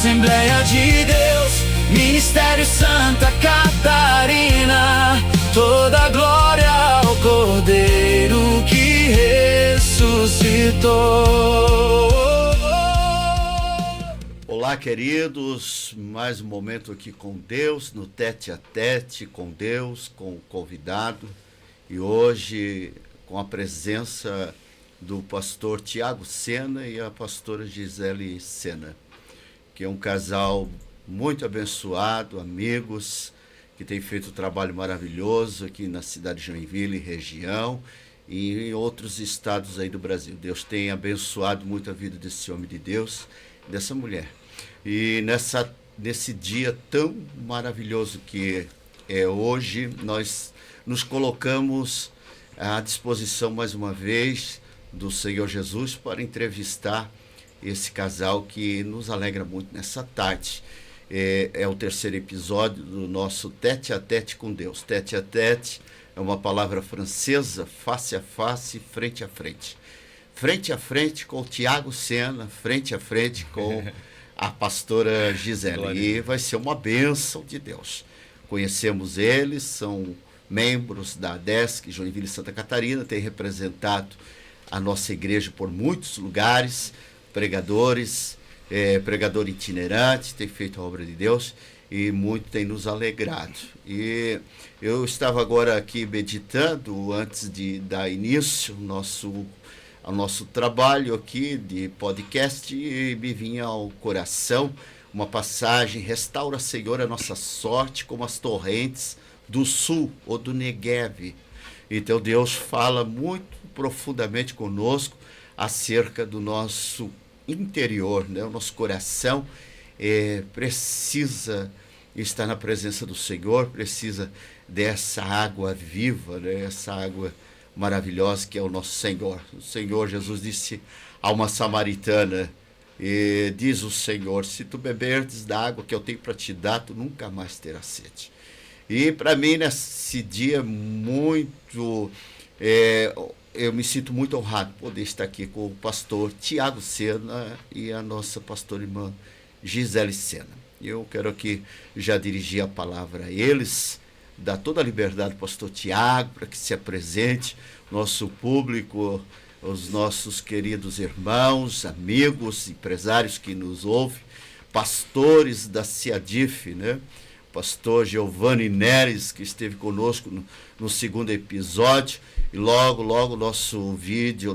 Assembleia de Deus, Ministério Santa Catarina, toda glória ao Cordeiro que ressuscitou. Olá, queridos, mais um momento aqui com Deus, no tete a tete com Deus, com o convidado, e hoje com a presença do pastor Tiago Sena e a pastora Gisele Sena, que é um casal muito abençoado, amigos, que tem feito um trabalho maravilhoso aqui na cidade de Joinville, região, e em outros estados aí do Brasil. Deus tem abençoado muito a vida desse homem de Deus, dessa mulher. E nesse dia tão maravilhoso que é hoje, nós nos colocamos à disposição mais uma vez do Senhor Jesus para entrevistar esse casal que nos alegra muito nessa tarde. É o terceiro episódio do nosso Tete a Tete com Deus. Tete a Tete é uma palavra francesa, face a face, frente a frente. Frente a frente com o Tiago Sena, frente a frente com a pastora Gisele. E vai ser uma bênção de Deus. Conhecemos eles, são membros da ADESC Joinville Santa Catarina, têm representado a nossa igreja por muitos lugares, pregadores, pregador itinerante, tem feito a obra de Deus e muito tem nos alegrado. E eu estava agora aqui meditando, antes de dar início ao nosso trabalho aqui de podcast, e me vinha ao coração uma passagem: restaura, Senhor, a nossa sorte como as torrentes do sul ou do Negueb. Então Deus fala muito profundamente conosco acerca do nosso interior, né? O nosso coração precisa estar na presença do Senhor, precisa dessa água viva, né? Essa água maravilhosa que é o nosso Senhor. O Senhor Jesus disse a uma samaritana, diz o Senhor: se tu beberdes da água que eu tenho para te dar, tu nunca mais terás sede. E para mim, nesse dia muito, eu me sinto muito honrado poder estar aqui com o pastor Tiago Sena e a nossa pastora irmã Gisele Sena. Eu quero aqui já dirigir a palavra a eles, dar toda a liberdade ao pastor Tiago para que se apresente, nosso público, os nossos queridos irmãos, amigos, empresários que nos ouvem, pastores da CIADIF, né? Pastor Giovanni Neres, que esteve conosco no segundo episódio, e logo o nosso vídeo, o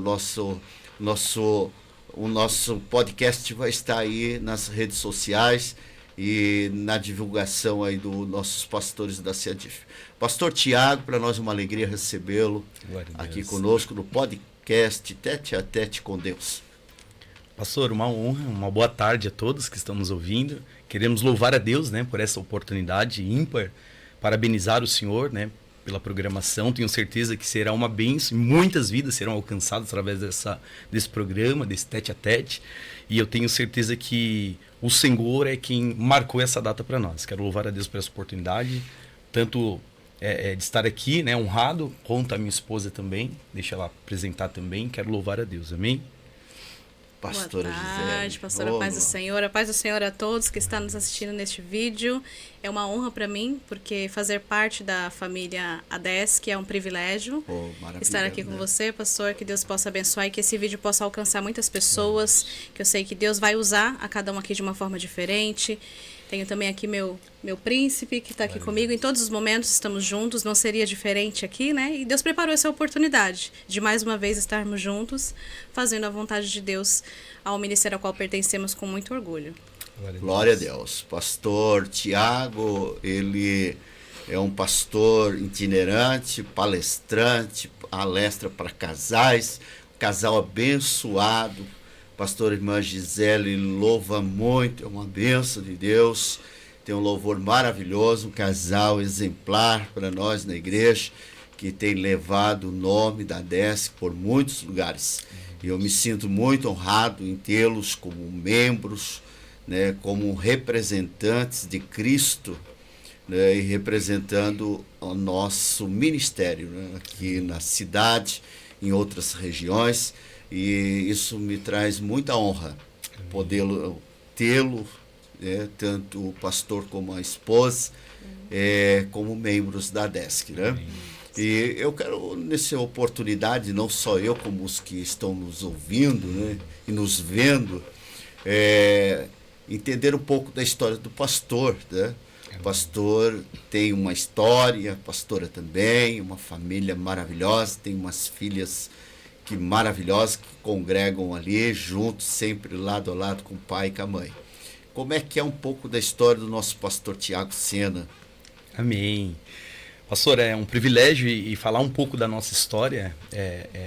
nosso podcast vai estar aí nas redes sociais e na divulgação aí dos nossos pastores da CIADIF. Pastor Tiago, para nós é uma alegria recebê-lo aqui conosco no podcast Tete a Tete com Deus. Pastor, uma honra, uma boa tarde a todos que estão nos ouvindo. Queremos louvar a Deus, né, por essa oportunidade ímpar, parabenizar o Senhor, né, pela programação. Tenho certeza que será uma bênção e muitas vidas serão alcançadas através desse programa, desse Tete a Tete. E eu tenho certeza que o Senhor é quem marcou essa data para nós. Quero louvar a Deus por essa oportunidade, tanto de estar aqui, né, honrado, quanto a minha esposa também. Deixa ela apresentar também. Quero louvar a Deus. Amém? Pastora Boa tarde, Gisele. pastora. Paz do Senhor. A paz do Senhor a todos que estão nos assistindo neste vídeo. É uma honra para mim, porque fazer parte da família ADESC é um privilégio. Estar aqui com você, pastor. Que Deus possa abençoar e que esse vídeo possa alcançar muitas pessoas, que eu sei que Deus vai usar a cada um aqui de uma forma diferente. Tenho também aqui meu príncipe, que está aqui comigo. Em todos os momentos estamos juntos, não seria diferente aqui, né? E Deus preparou essa oportunidade de mais uma vez estarmos juntos, fazendo a vontade de Deus ao ministério ao qual pertencemos com muito orgulho. Glória a Deus. Pastor Tiago, ele é um pastor itinerante, palestrante, palestra para casais, casal abençoado. Pastor irmã Gisele louva muito, é uma bênção de Deus, tem um louvor maravilhoso, um casal exemplar para nós na igreja, que tem levado o nome da ADESC por muitos lugares. E eu me sinto muito honrado em tê-los como membros, né, como representantes de Cristo, né, e representando o nosso ministério, né, aqui na cidade, em outras regiões. E isso me traz muita honra, poder tê-lo né? Tanto o pastor como a esposa, como membros da DESC, né? E eu quero, nessa oportunidade, não só eu, como os que estão nos ouvindo, né, e nos vendo, entender um pouco da história do pastor, né? O pastor tem uma história, a pastora também, uma família maravilhosa, tem umas filhas maravilhosas que congregam ali juntos, sempre lado a lado com o pai e com a mãe. Como é que é um pouco da história do nosso pastor Tiago Sena? Amém. Pastor, é um privilégio e falar um pouco da nossa história,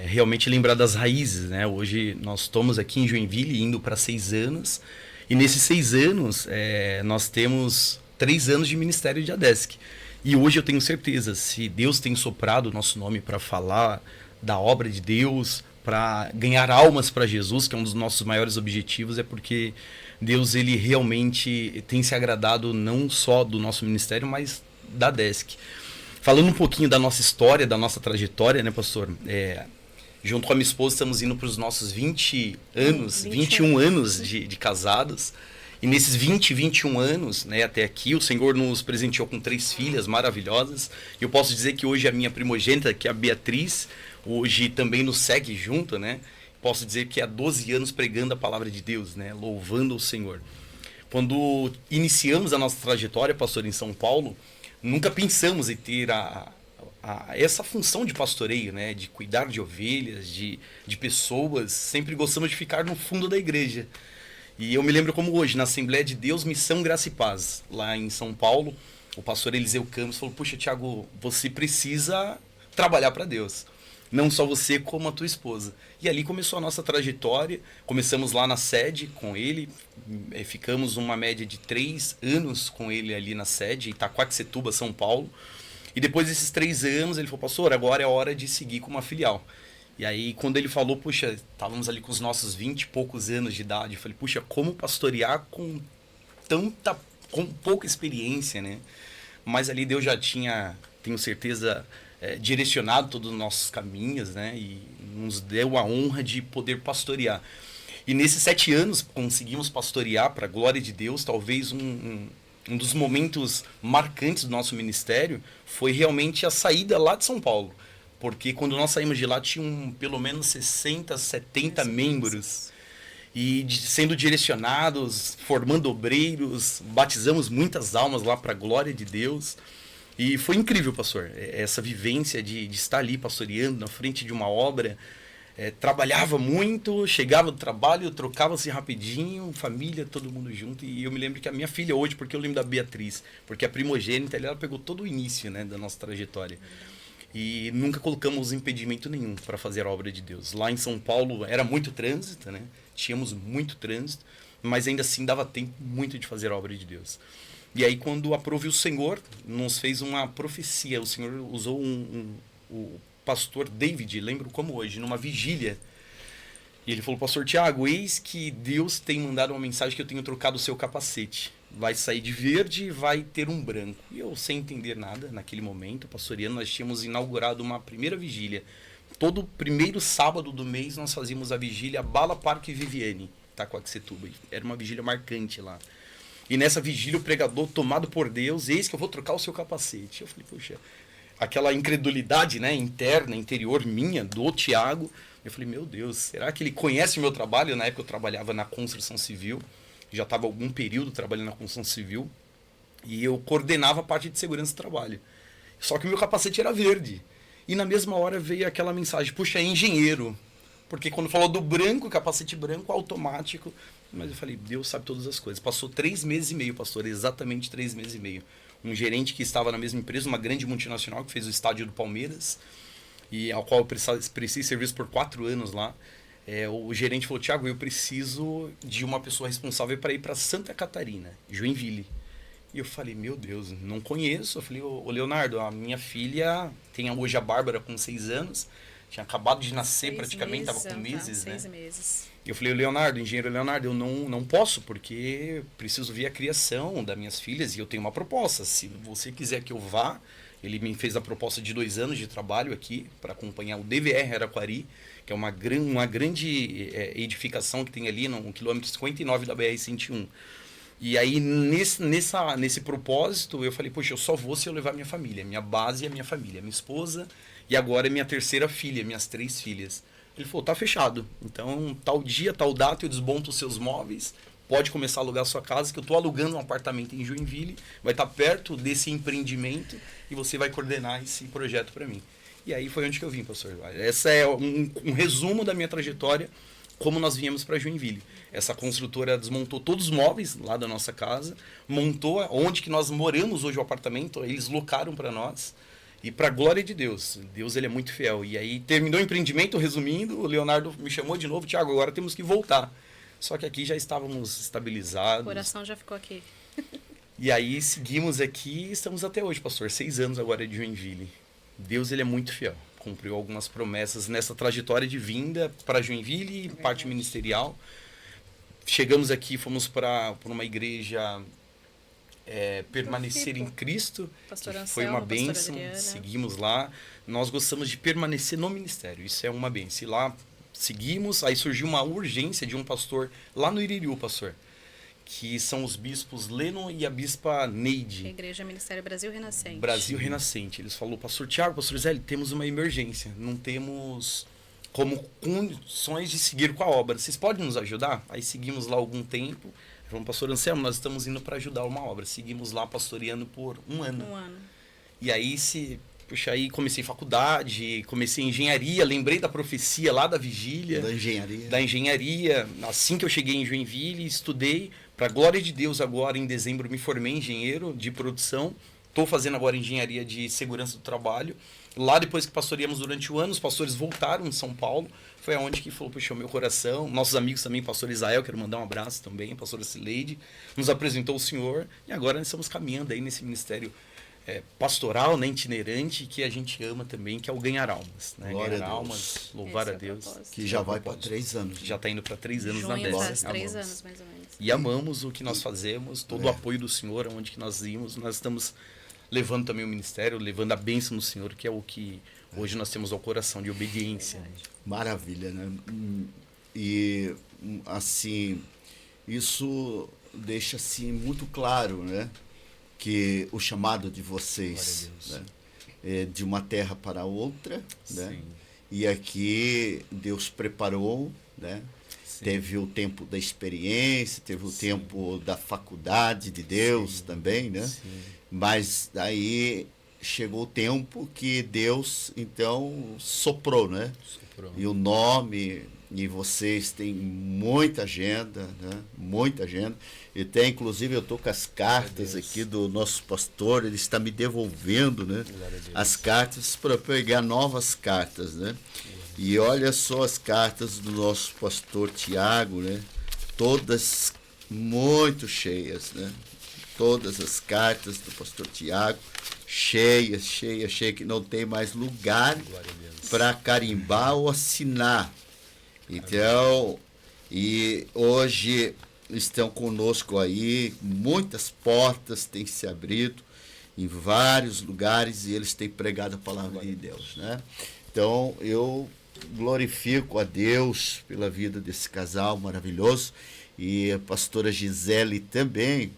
realmente lembrar das raízes, né? Hoje nós estamos aqui em Joinville indo para 6 anos, e nesses 6 anos nós temos 3 anos de ministério de ADESC. E hoje eu tenho certeza, se Deus tem soprado o nosso nome para falar da obra de Deus, para ganhar almas para Jesus, que é um dos nossos maiores objetivos, é porque Deus ele realmente tem se agradado não só do nosso ministério, mas da ADESC. Falando um pouquinho da nossa história, da nossa trajetória, né, pastor? Junto com a minha esposa, estamos indo para os nossos 20 anos, 21 anos de casados. E nesses 21 anos, né, até aqui, o Senhor nos presenteou com 3 filhas maravilhosas. E eu posso dizer que hoje a minha primogênita, que é a Beatriz, hoje também nos segue junto, né? Posso dizer que há 12 anos pregando a palavra de Deus, né? Louvando o Senhor. Quando iniciamos a nossa trajetória, pastor, em São Paulo, nunca pensamos em ter essa função de pastoreio, né? De cuidar de ovelhas, de pessoas. Sempre gostamos de ficar no fundo da igreja. E eu me lembro como hoje, na Assembleia de Deus, Missão Graça e Paz, lá em São Paulo, o pastor Eliseu Campos falou: puxa, Tiago, você precisa trabalhar para Deus. Não só você, como a tua esposa. E ali começou a nossa trajetória. Começamos lá na sede com ele. Ficamos uma média de 3 anos com ele ali na sede, Itaquaquecetuba, São Paulo. E depois desses 3 anos, ele falou: pastor, agora é hora de seguir com uma filial. E aí, quando ele falou, puxa, estávamos ali com os nossos 20 e poucos anos de idade. Eu falei: puxa, como pastorear com pouca experiência, né? Mas ali Deus já tinha, tenho certeza, direcionado todos os nossos caminhos, né? E nos deu a honra de poder pastorear. E nesses 7 anos conseguimos pastorear, para a glória de Deus. Talvez um dos momentos marcantes do nosso ministério foi realmente a saída lá de São Paulo. Porque quando nós saímos de lá, tinham pelo menos 60, 70 membros. E sendo direcionados, formando obreiros, batizamos muitas almas lá para a glória de Deus. E foi incrível, pastor, essa vivência de estar ali pastoreando na frente de uma obra. Trabalhava muito, chegava do trabalho, trocava-se rapidinho, família, todo mundo junto. E eu me lembro que a minha filha hoje, porque eu lembro da Beatriz, porque a primogênita, ela pegou todo o início, né, da nossa trajetória. E nunca colocamos impedimento nenhum para fazer a obra de Deus. Lá em São Paulo era muito trânsito, né? Tínhamos muito trânsito, mas ainda assim dava tempo muito de fazer a obra de Deus. E aí, quando aprove o Senhor, nos fez uma profecia. O Senhor usou o pastor David, lembro como hoje, numa vigília. E ele falou: pastor Tiago, eis que Deus tem mandado uma mensagem que eu tenho trocado o seu capacete. Vai sair de verde e vai ter um branco. E eu, sem entender nada, naquele momento, pastoreando, nós tínhamos inaugurado uma primeira vigília. Todo primeiro sábado do mês nós fazíamos a vigília Bala Parque Viviane, Itaquaquecetuba. Era uma vigília marcante lá. E nessa vigília o pregador, tomado por Deus: eis que eu vou trocar o seu capacete. Eu falei: poxa, aquela incredulidade, né, interna, interior minha, do Tiago. Eu falei: meu Deus, será que ele conhece o meu trabalho? Na época eu trabalhava na construção civil. Já estava algum período trabalhando na construção civil. E eu coordenava a parte de segurança do trabalho. Só que o meu capacete era verde. E na mesma hora veio aquela mensagem: puxa, é engenheiro. Porque quando falou do branco, capacete branco, automático. Mas eu falei: Deus sabe todas as coisas. Passou 3 meses e meio, pastor, exatamente 3 meses e meio. Um gerente que estava na mesma empresa, uma grande multinacional, que fez o estádio do Palmeiras, e ao qual eu prestei serviço por 4 anos lá. O gerente falou: Tiago, eu preciso de uma pessoa responsável para ir para Santa Catarina, Joinville. E eu falei: meu Deus, não conheço. Eu falei: ô Leonardo, a minha filha tem hoje a Bárbara com 6 anos, tinha acabado de nascer praticamente, estava com meses, né? 6 meses. Eu falei: Leonardo, engenheiro Leonardo, eu não posso, porque preciso ver a criação das minhas filhas e eu tenho uma proposta. Se você quiser que eu vá, ele me fez a proposta de 2 anos de trabalho aqui para acompanhar o DVR Araquari, que é uma grande edificação que tem ali no quilômetro 59 da BR-101. E aí, nesse propósito, eu falei, poxa, eu só vou se eu levar minha família. Minha base é a minha família, minha esposa e agora é minha terceira filha, minhas 3 filhas. Ele falou, tá fechado. Então, tal dia, tal data, eu desmonto os seus móveis. Pode começar a alugar a sua casa, que eu estou alugando um apartamento em Joinville. Vai estar perto desse empreendimento e você vai coordenar esse projeto para mim. E aí foi onde que eu vim, pastor. Essa é um resumo da minha trajetória, como nós viemos para Joinville. Essa construtora desmontou todos os móveis lá da nossa casa, montou onde que nós moramos hoje o apartamento, eles locaram para nós. E para a glória de Deus, Deus ele é muito fiel. E aí terminou o empreendimento, resumindo, o Leonardo me chamou de novo, Tiago, agora temos que voltar. Só que aqui já estávamos estabilizados. O coração já ficou aqui. E aí seguimos aqui e estamos até hoje, pastor. 6 anos agora de Joinville. Deus ele é muito fiel. Cumpriu algumas promessas nessa trajetória de vinda para Joinville, parte ministerial. Chegamos aqui, fomos para uma igreja permanecer em Cristo. Pastor Anselmo, foi uma bênção. Seguimos lá. Nós gostamos de permanecer no ministério. Isso é uma bênção. E lá seguimos, aí surgiu uma urgência de um pastor lá no Iririú, pastor, que são os bispos Lennon e a bispa Neide. Igreja Ministério Brasil Renascente. Brasil Renascente. Eles falaram, pastor Tiago, pastor Zé, temos uma emergência, não temos como condições de seguir com a obra. Vocês podem nos ajudar? Aí seguimos lá algum tempo. Falamos, pastor Anselmo, nós estamos indo para ajudar uma obra. Seguimos lá pastoreando por um ano. E aí puxa, aí comecei faculdade, comecei engenharia, lembrei da profecia lá da vigília. Da engenharia. Assim que eu cheguei em Joinville, estudei. Para a glória de Deus, agora em dezembro me formei engenheiro de produção. Estou fazendo agora engenharia de segurança do trabalho. Lá depois que pastoreamos durante o ano, os pastores voltaram em São Paulo. Foi aonde que falou, puxou meu coração. Nossos amigos também, pastor Israel, quero mandar um abraço também, pastora Cileide, nos apresentou o Senhor. E agora nós estamos caminhando aí nesse ministério pastoral, né, itinerante, que a gente ama também, que é o ganhar almas. Né? Ganhar almas, louvar a Deus. Que já vai para 3 anos. Já está indo para 3 anos na Junho Dessa. 3 anos, mais ou menos. E amamos o que nós fazemos, todo o apoio do Senhor, aonde que nós íamos, nós estamos levando também o ministério, levando a bênção do Senhor, que é o que hoje nós temos ao coração de obediência. Maravilha, né? E, assim, isso deixa, assim, muito claro, né? Que o chamado de vocês, né? É de uma terra para outra, né? E aqui Deus preparou, né? Sim. Teve o tempo da experiência, teve o tempo da faculdade de Deus também, né? Sim. Mas aí chegou o tempo que Deus, então, soprou, né? E o nome, e vocês têm muita agenda, né? Muita agenda. E tem, inclusive, eu estou com as cartas aqui do nosso pastor, ele está me devolvendo, né? As cartas para pegar novas cartas, né? E olha só as cartas do nosso pastor Tiago, né? Todas muito cheias, né? Todas as cartas do pastor Tiago, cheias, que não tem mais lugar para carimbar ou assinar. Então, e hoje estão conosco aí, muitas portas têm se abrido em vários lugares e eles têm pregado a palavra de Deus, né? Então, eu glorifico a Deus pela vida desse casal maravilhoso e a pastora Gisele também,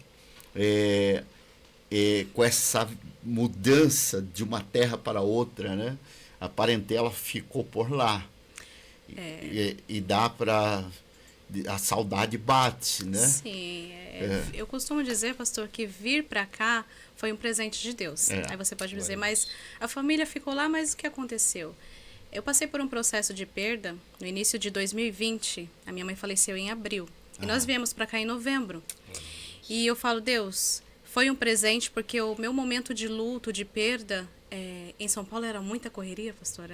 com essa mudança de uma terra para outra, né? A parentela ficou por lá. E dá para... A saudade bate, né? Sim. Eu costumo dizer, pastor, que vir para cá foi um presente de Deus. Aí você pode dizer, mas a família ficou lá, mas o que aconteceu? Eu passei por um processo de perda no início de 2020. A minha mãe faleceu em abril. E nós viemos para cá em novembro. E eu falo, Deus, foi um presente porque o meu momento de luto, de perda... em São Paulo era muita correria, pastor.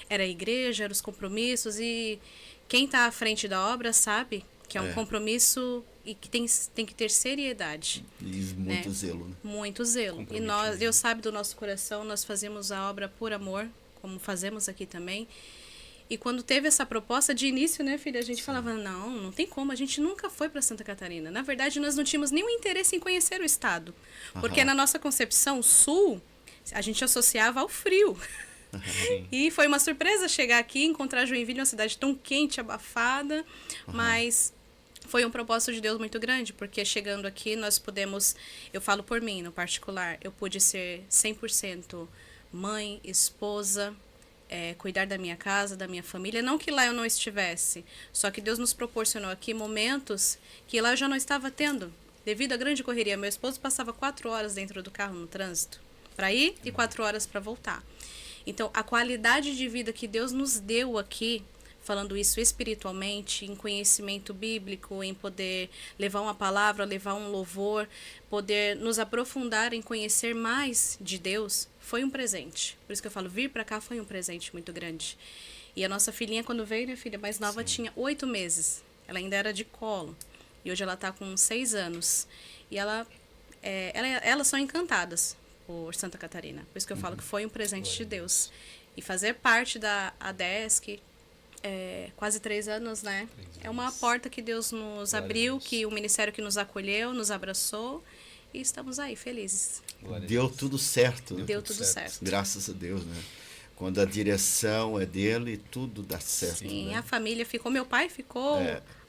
Era a igreja, eram os compromissos. E quem está à frente da obra sabe que é um compromisso e que tem que ter seriedade. E muito zelo. Né? Muito zelo. E Deus sabe do nosso coração, nós fazemos a obra por amor, como fazemos aqui também. E quando teve essa proposta de início, né, filha, a gente falava, não tem como, a gente nunca foi para Santa Catarina. Na verdade, nós não tínhamos nenhum interesse em conhecer o estado. Porque na nossa concepção, sul... a gente associava ao frio. E foi uma surpresa chegar aqui e encontrar Joinville, uma cidade tão quente, abafada. Mas foi um propósito de Deus muito grande, porque chegando aqui nós pudemos, eu falo por mim no particular, eu pude ser 100% mãe, esposa, cuidar da minha casa, da minha família. Não que lá eu não estivesse, só que Deus nos proporcionou aqui momentos que lá eu já não estava tendo, devido à grande correria. Meu esposo passava 4 horas dentro do carro no trânsito para ir e 4 horas para voltar. Então, a qualidade de vida que Deus nos deu aqui, falando isso espiritualmente, em conhecimento bíblico, em poder levar uma palavra, levar um louvor, poder nos aprofundar em conhecer mais de Deus, foi um presente. Por isso que eu falo, vir para cá foi um presente muito grande. E a nossa filhinha, quando veio, minha filha mais nova, tinha 8 meses. Ela ainda era de colo. E hoje ela está com 6 anos. E elas são encantadas por Santa Catarina. Por isso que eu falo que foi um presente de Deus. E fazer parte da ADESC, quase 3 anos, né? É uma porta que Deus nos abriu, que o ministério que nos acolheu, nos abraçou. E estamos aí, felizes. Deu tudo certo. Né? Deu tudo certo. Graças a Deus, né? Quando a direção é dele, tudo dá certo. Sim, né? a família ficou, meu pai ficou,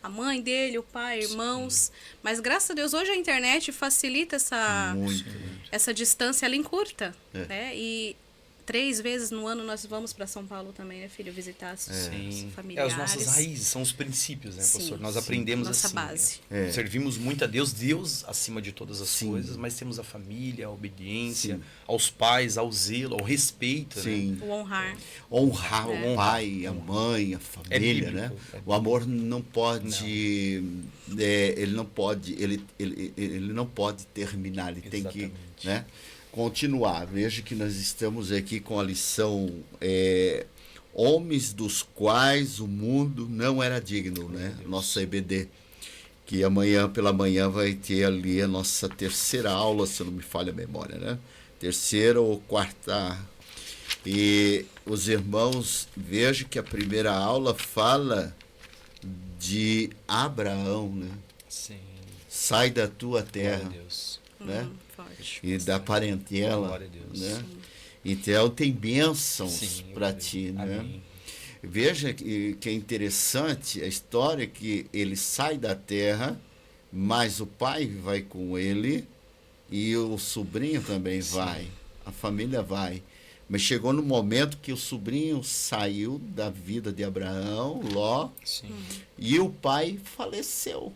a mãe dele, o pai, irmãos. Mas graças a Deus, hoje a internet facilita essa distância, ela encurta. Né? E 3 vezes no ano nós vamos para São Paulo também, né, filho? Visitar os familiares. As nossas raízes, são os princípios, né, pastor? Nós aprendemos nossa assim. Base. Servimos muito a Deus acima de todas as coisas, mas temos a família, a obediência, aos pais, ao zelo, ao respeito. Né? O honrar. Honrar o pai, a mãe, a família, né? O amor não pode... ele não pode... Ele não pode terminar, ele tem que... Né? Continuar. Veja que nós estamos aqui com a lição Homens dos quais o mundo não era digno, né? Nossa EBD, que amanhã pela manhã vai ter ali a nossa terceira aula, se não me falha a memória, né? Terceira ou quarta. E os irmãos, vejam que a primeira aula fala de Abraão, né? Sim. Sai da tua terra. Glória a Deus. Né? Forte. E da parentela. Glória a Deus. Né? Então tem bênçãos para ti. Né? Amém. Veja que é interessante a história que ele sai da terra, mas o pai vai com ele e o sobrinho também vai. A família vai. Mas chegou no momento que o sobrinho saiu da vida de Abraão, Ló, e o pai faleceu.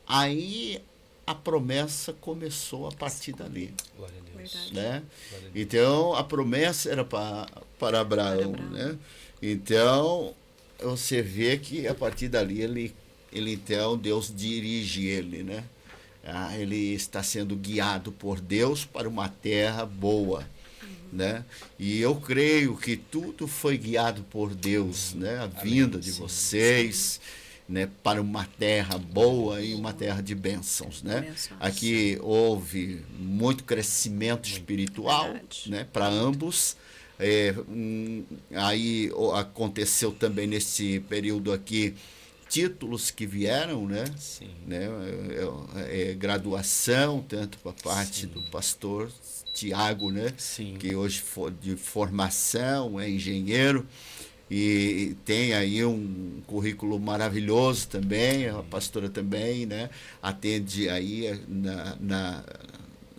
Aí a promessa começou a partir dali. Glória a Deus. Né? Então, a promessa era para Abraão. Né? Então, você vê que a partir dali, ele então, Deus dirige ele. Né? Ele está sendo guiado por Deus para uma terra boa. Né? E eu creio que tudo foi guiado por Deus. Né? A vinda de vocês... Né, para uma terra boa e uma terra de bênçãos, né? Aqui houve muito crescimento espiritual, né, para ambos. Aí aconteceu também nesse período aqui títulos que vieram, né? Né? Graduação, tanto para parte do pastor Tiago, né? Que hoje de formação é engenheiro. E tem aí um currículo maravilhoso também, a pastora também, né? Atende aí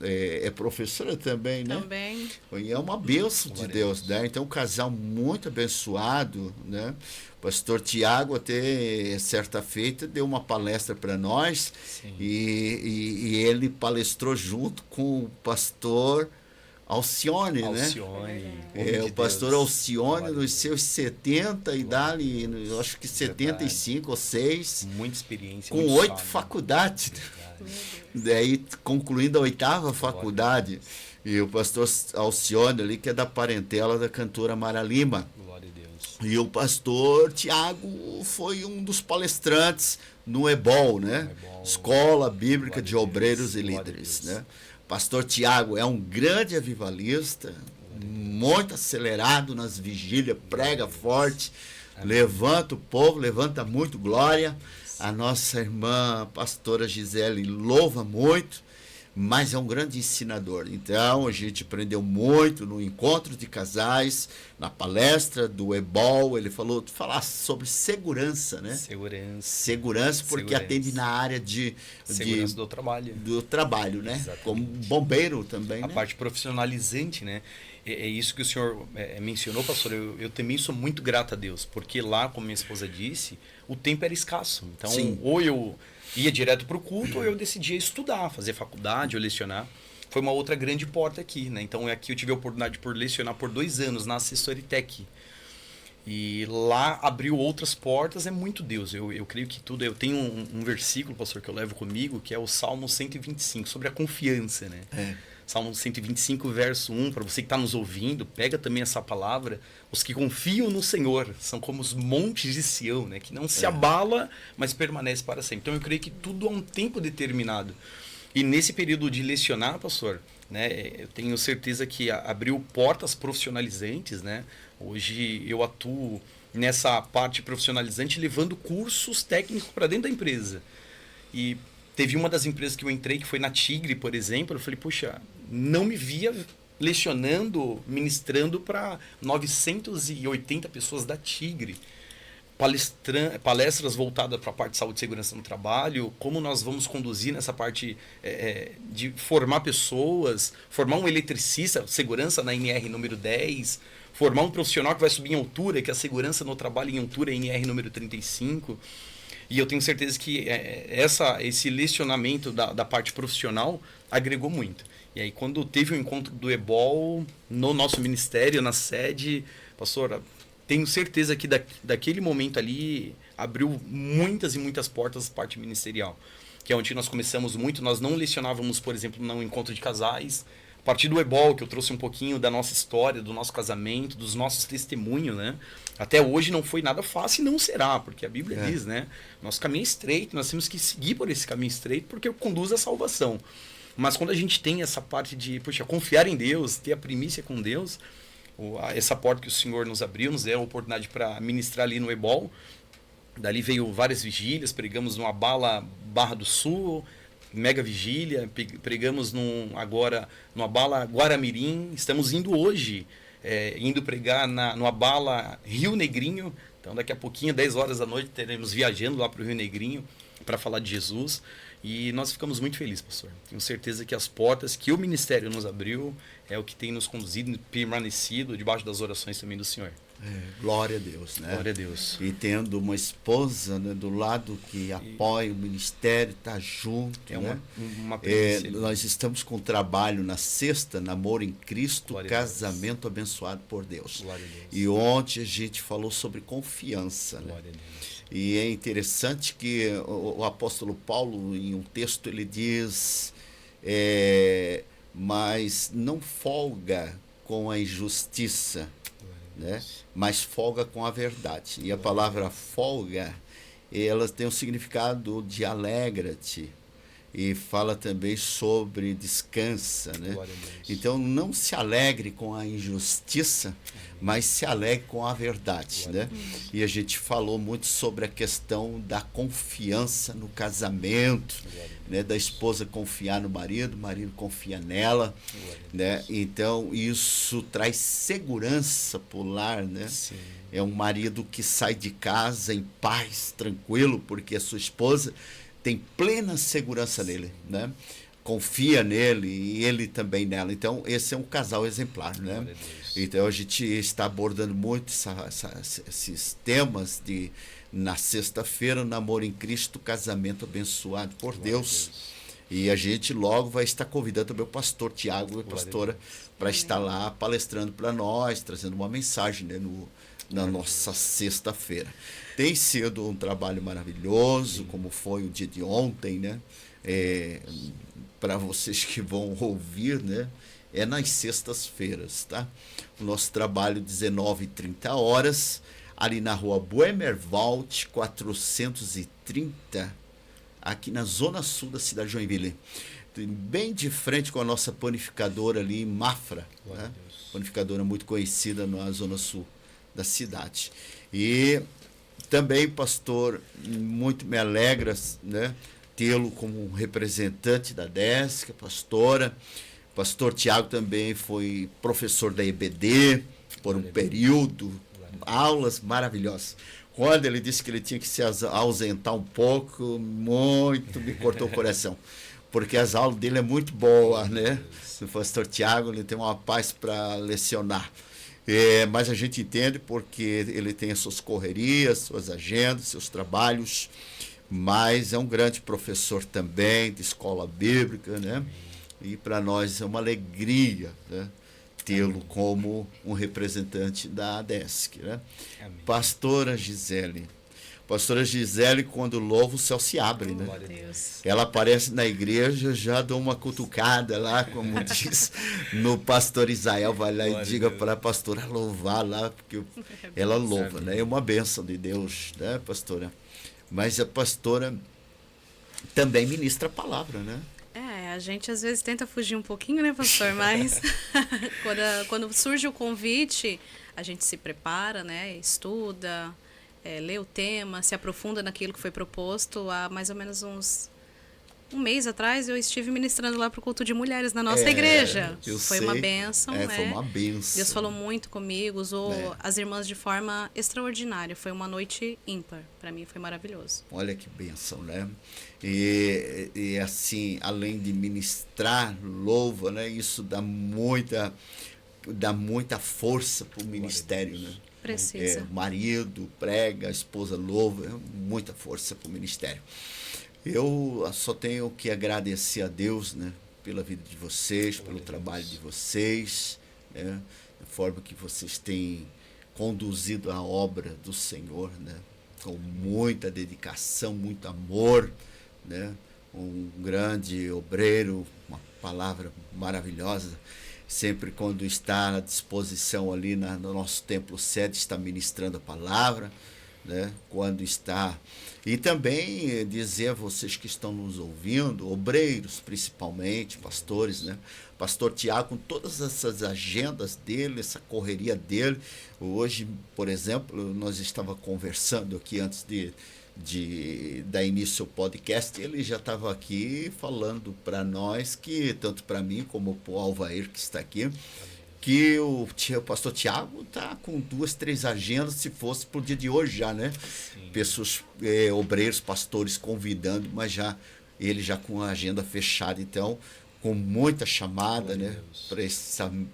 é professora também, né? Também. E é uma bênção de Deus, né? Então, um casal muito abençoado, né? O pastor Tiago até certa feita deu uma palestra para nós e ele palestrou junto com o pastor Alcione, né? O pastor Alcione, nos seus 70 e dali, acho que 75 ou 6. Muita experiência. Com 8 faculdades. Daí, concluindo a 8ª faculdade. E o pastor Alcione ali, que é da parentela da cantora Mara Lima. Glória a Deus. E o pastor Tiago foi um dos palestrantes no EBOL, né? Escola Bíblica de Obreiros e Líderes, né? Pastor Tiago é um grande avivalista, muito acelerado nas vigílias, prega forte, levanta o povo, levanta muito glória. A nossa irmã, a pastora Gisele, louva muito. mas é um grande ensinador. Então, a gente aprendeu muito no encontro de casais, na palestra do EBOL, ele falar sobre segurança, né? Segurança, porque atende na área de segurança do trabalho. Do trabalho, né? Exatamente. Como bombeiro também, a parte profissionalizante, né? É isso que o senhor mencionou, pastor. Eu também sou muito grato a Deus, porque lá, como minha esposa disse, o tempo era escasso. Então, sim, ou eu ia direto para o culto, ou eu decidia estudar, fazer faculdade ou lecionar. Foi uma outra grande porta aqui, né? Então, aqui eu tive a oportunidade de lecionar por 2 anos na Assessoritec. E lá abriu outras portas, é muito Deus. Eu creio que tudo... Eu tenho um versículo, pastor, que eu levo comigo, que é o Salmo 125, sobre a confiança, né? Salmo 125, verso 1, para você que está nos ouvindo, pega também essa palavra. Os que confiam no Senhor são como os montes de Sião, né? Que não se abala, mas permanece para sempre. Então eu creio que tudo há um tempo determinado. E nesse período de lecionar, pastor, né, eu tenho certeza que abriu portas profissionalizantes, né? Hoje eu atuo nessa parte profissionalizante, levando cursos técnicos para dentro da empresa. E teve uma das empresas que eu entrei, que foi na Tigre, por exemplo. Eu falei, puxa, não me via lecionando, ministrando para 980 pessoas da Tigre. Palestras voltadas para a parte de saúde e segurança no trabalho, como nós vamos conduzir nessa parte de formar pessoas, formar um eletricista, segurança na NR número 10, formar um profissional que vai subir em altura, que é a segurança no trabalho em altura, NR número 35. E eu tenho certeza que esse lecionamento da parte profissional agregou muito. E aí, quando teve o encontro do EBOL no nosso ministério, na sede, pastor, tenho certeza que daquele momento ali abriu muitas e muitas portas da parte ministerial. Que é onde nós começamos muito. Nós não lecionávamos, por exemplo, no encontro de casais. A partir do EBOL, que eu trouxe um pouquinho da nossa história, do nosso casamento, dos nossos testemunhos, né? Até hoje não foi nada fácil e não será, porque a Bíblia diz, né? Nosso caminho é estreito, nós temos que seguir por esse caminho estreito, porque conduz à salvação. Mas quando a gente tem essa parte de, confiar em Deus, ter a primícia com Deus, essa porta que o Senhor nos abriu, nos deu a oportunidade para ministrar ali no EBOL. Dali veio várias vigílias, pregamos no Abala Barra do Sul, mega vigília, pregamos agora no Abala Guaramirim. Estamos indo hoje, indo pregar no Abala Rio Negrinho. Então daqui a pouquinho, 10 horas da noite, teremos viajando lá para o Rio Negrinho para falar de Jesus. E nós ficamos muito felizes, pastor. Tenho certeza que as portas que o ministério nos abriu é o que tem nos conduzido e permanecido debaixo das orações também do Senhor. Glória a Deus, né? Glória a Deus. E tendo uma esposa, né, do lado que apoia o ministério, está junto. Uma nós estamos com trabalho na sexta, Namoro em Cristo, Glória casamento abençoado por Deus. Glória a Deus. E ontem a gente falou sobre confiança. Glória né? a Deus. E é interessante que o apóstolo Paulo, em um texto, ele diz, mas não folga com a injustiça, né? Mas folga com a verdade. E a palavra folga, ela tem um significado de alegra-te. E fala também sobre descansa, né? Então não se alegre com a injustiça, mas se alegre com a verdade, né? E a gente falou muito sobre a questão da confiança no casamento, né? Da esposa confiar no marido, o marido confia nela, né? Então isso traz segurança para o lar, né? Sim. É um marido que sai de casa em paz, tranquilo, porque a sua esposa tem plena segurança nele, né? Confia nele e ele também nela. Então, esse é um casal exemplar, né? Então, a gente está abordando muito esses temas na sexta-feira, Namoro em Cristo, casamento abençoado por Deus. E a gente logo vai estar convidando também o pastor Tiago e a pastora para estar lá palestrando para nós, trazendo uma mensagem, né, na nossa sexta-feira. Tem sido um trabalho maravilhoso, como foi o dia de ontem, né? Para vocês que vão ouvir, né? É nas sextas-feiras, tá? O nosso trabalho 19h30, ali na rua Buemerwald 430, aqui na zona sul da cidade de Joinville. Bem de frente com a nossa panificadora ali em Mafra, né? Panificadora muito conhecida na zona sul da cidade. E também, pastor, muito me alegra, né, tê-lo como um representante da DESC, a pastora. Pastor Tiago também foi professor da EBD por um período, aulas maravilhosas. Quando ele disse que ele tinha que se ausentar um pouco, muito me cortou o coração, porque as aulas dele é muito boas, né? O pastor Tiago, ele tem uma paz para lecionar. Mas a gente entende porque ele tem as suas correrias, suas agendas, seus trabalhos, mas é um grande professor também de escola bíblica, né? E para nós é uma alegria, né, tê-lo como um representante da ADESC, né? Pastora Gisele. Pastora Gisele, quando louva, o céu se abre, né? Ela aparece na igreja, já dou uma cutucada lá, como diz no pastor Isael, vai lá e diga para a pastora louvar lá, porque ela louva, né? É uma bênção de Deus, né, pastora? Mas a pastora também ministra a palavra, né? A gente às vezes tenta fugir um pouquinho, né, pastor? Mas quando surge o convite, a gente se prepara, né? Estuda, lê o tema, se aprofunda naquilo que foi proposto. Há mais ou menos um mês atrás eu estive ministrando lá para o culto de mulheres na nossa igreja. Foi uma bênção, né? Foi uma bênção. Deus falou muito comigo, usou as irmãs de forma extraordinária. Foi uma noite ímpar. Para mim foi maravilhoso. Olha que bênção, né? E assim, além de ministrar, louva, né? Isso dá muita força para o ministério, né? Precisa. O marido prega, a esposa louva, muita força para o ministério. Eu só tenho que agradecer a Deus, né, pela vida de vocês, pelo trabalho de vocês, né, da forma que vocês têm conduzido a obra do Senhor, né, com muita dedicação, muito amor, né, um grande obreiro, uma palavra maravilhosa. Sempre quando está à disposição ali no nosso templo sede, está ministrando a palavra, né, quando está... E também dizer a vocês que estão nos ouvindo, obreiros principalmente, pastores, né? Pastor Tiago, com todas essas agendas dele, essa correria dele. Hoje, por exemplo, nós estávamos conversando aqui antes de dar início ao podcast, ele já estava aqui falando para nós, que tanto para mim como para o Alvair que está aqui, que o pastor Tiago está com 2, 3 agendas, se fosse para o dia de hoje já, né? Sim. Pessoas, obreiros, pastores convidando, mas ele já com a agenda fechada, então, com muita chamada, né?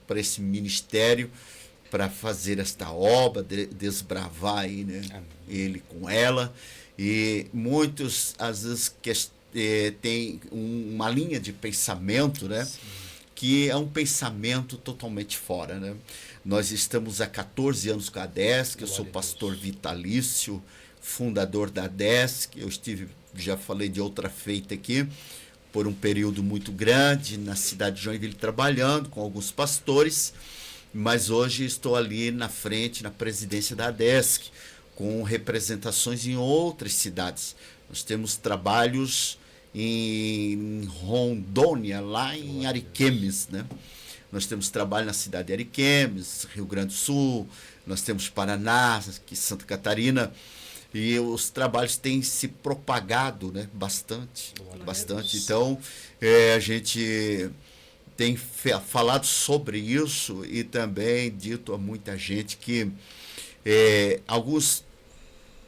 Para esse ministério, para fazer esta obra, desbravar aí, né? Ele com ela. E muitos, às vezes, têm uma linha de pensamento, né? Sim. Que é um pensamento totalmente fora, né? Nós estamos há 14 anos com a DESC, eu sou pastor vitalício, fundador da DESC, eu já falei de outra feita aqui, por um período muito grande na cidade de Joinville trabalhando com alguns pastores, mas hoje estou ali na frente, na presidência da DESC, com representações em outras cidades. Nós temos trabalhos em Rondônia, lá em Ariquemes, né? Nós temos trabalho na cidade de Ariquemes, Rio Grande do Sul, nós temos Paraná, aqui Santa Catarina, e os trabalhos têm se propagado, né? Bastante. Então, a gente tem falado sobre isso e também dito a muita gente que alguns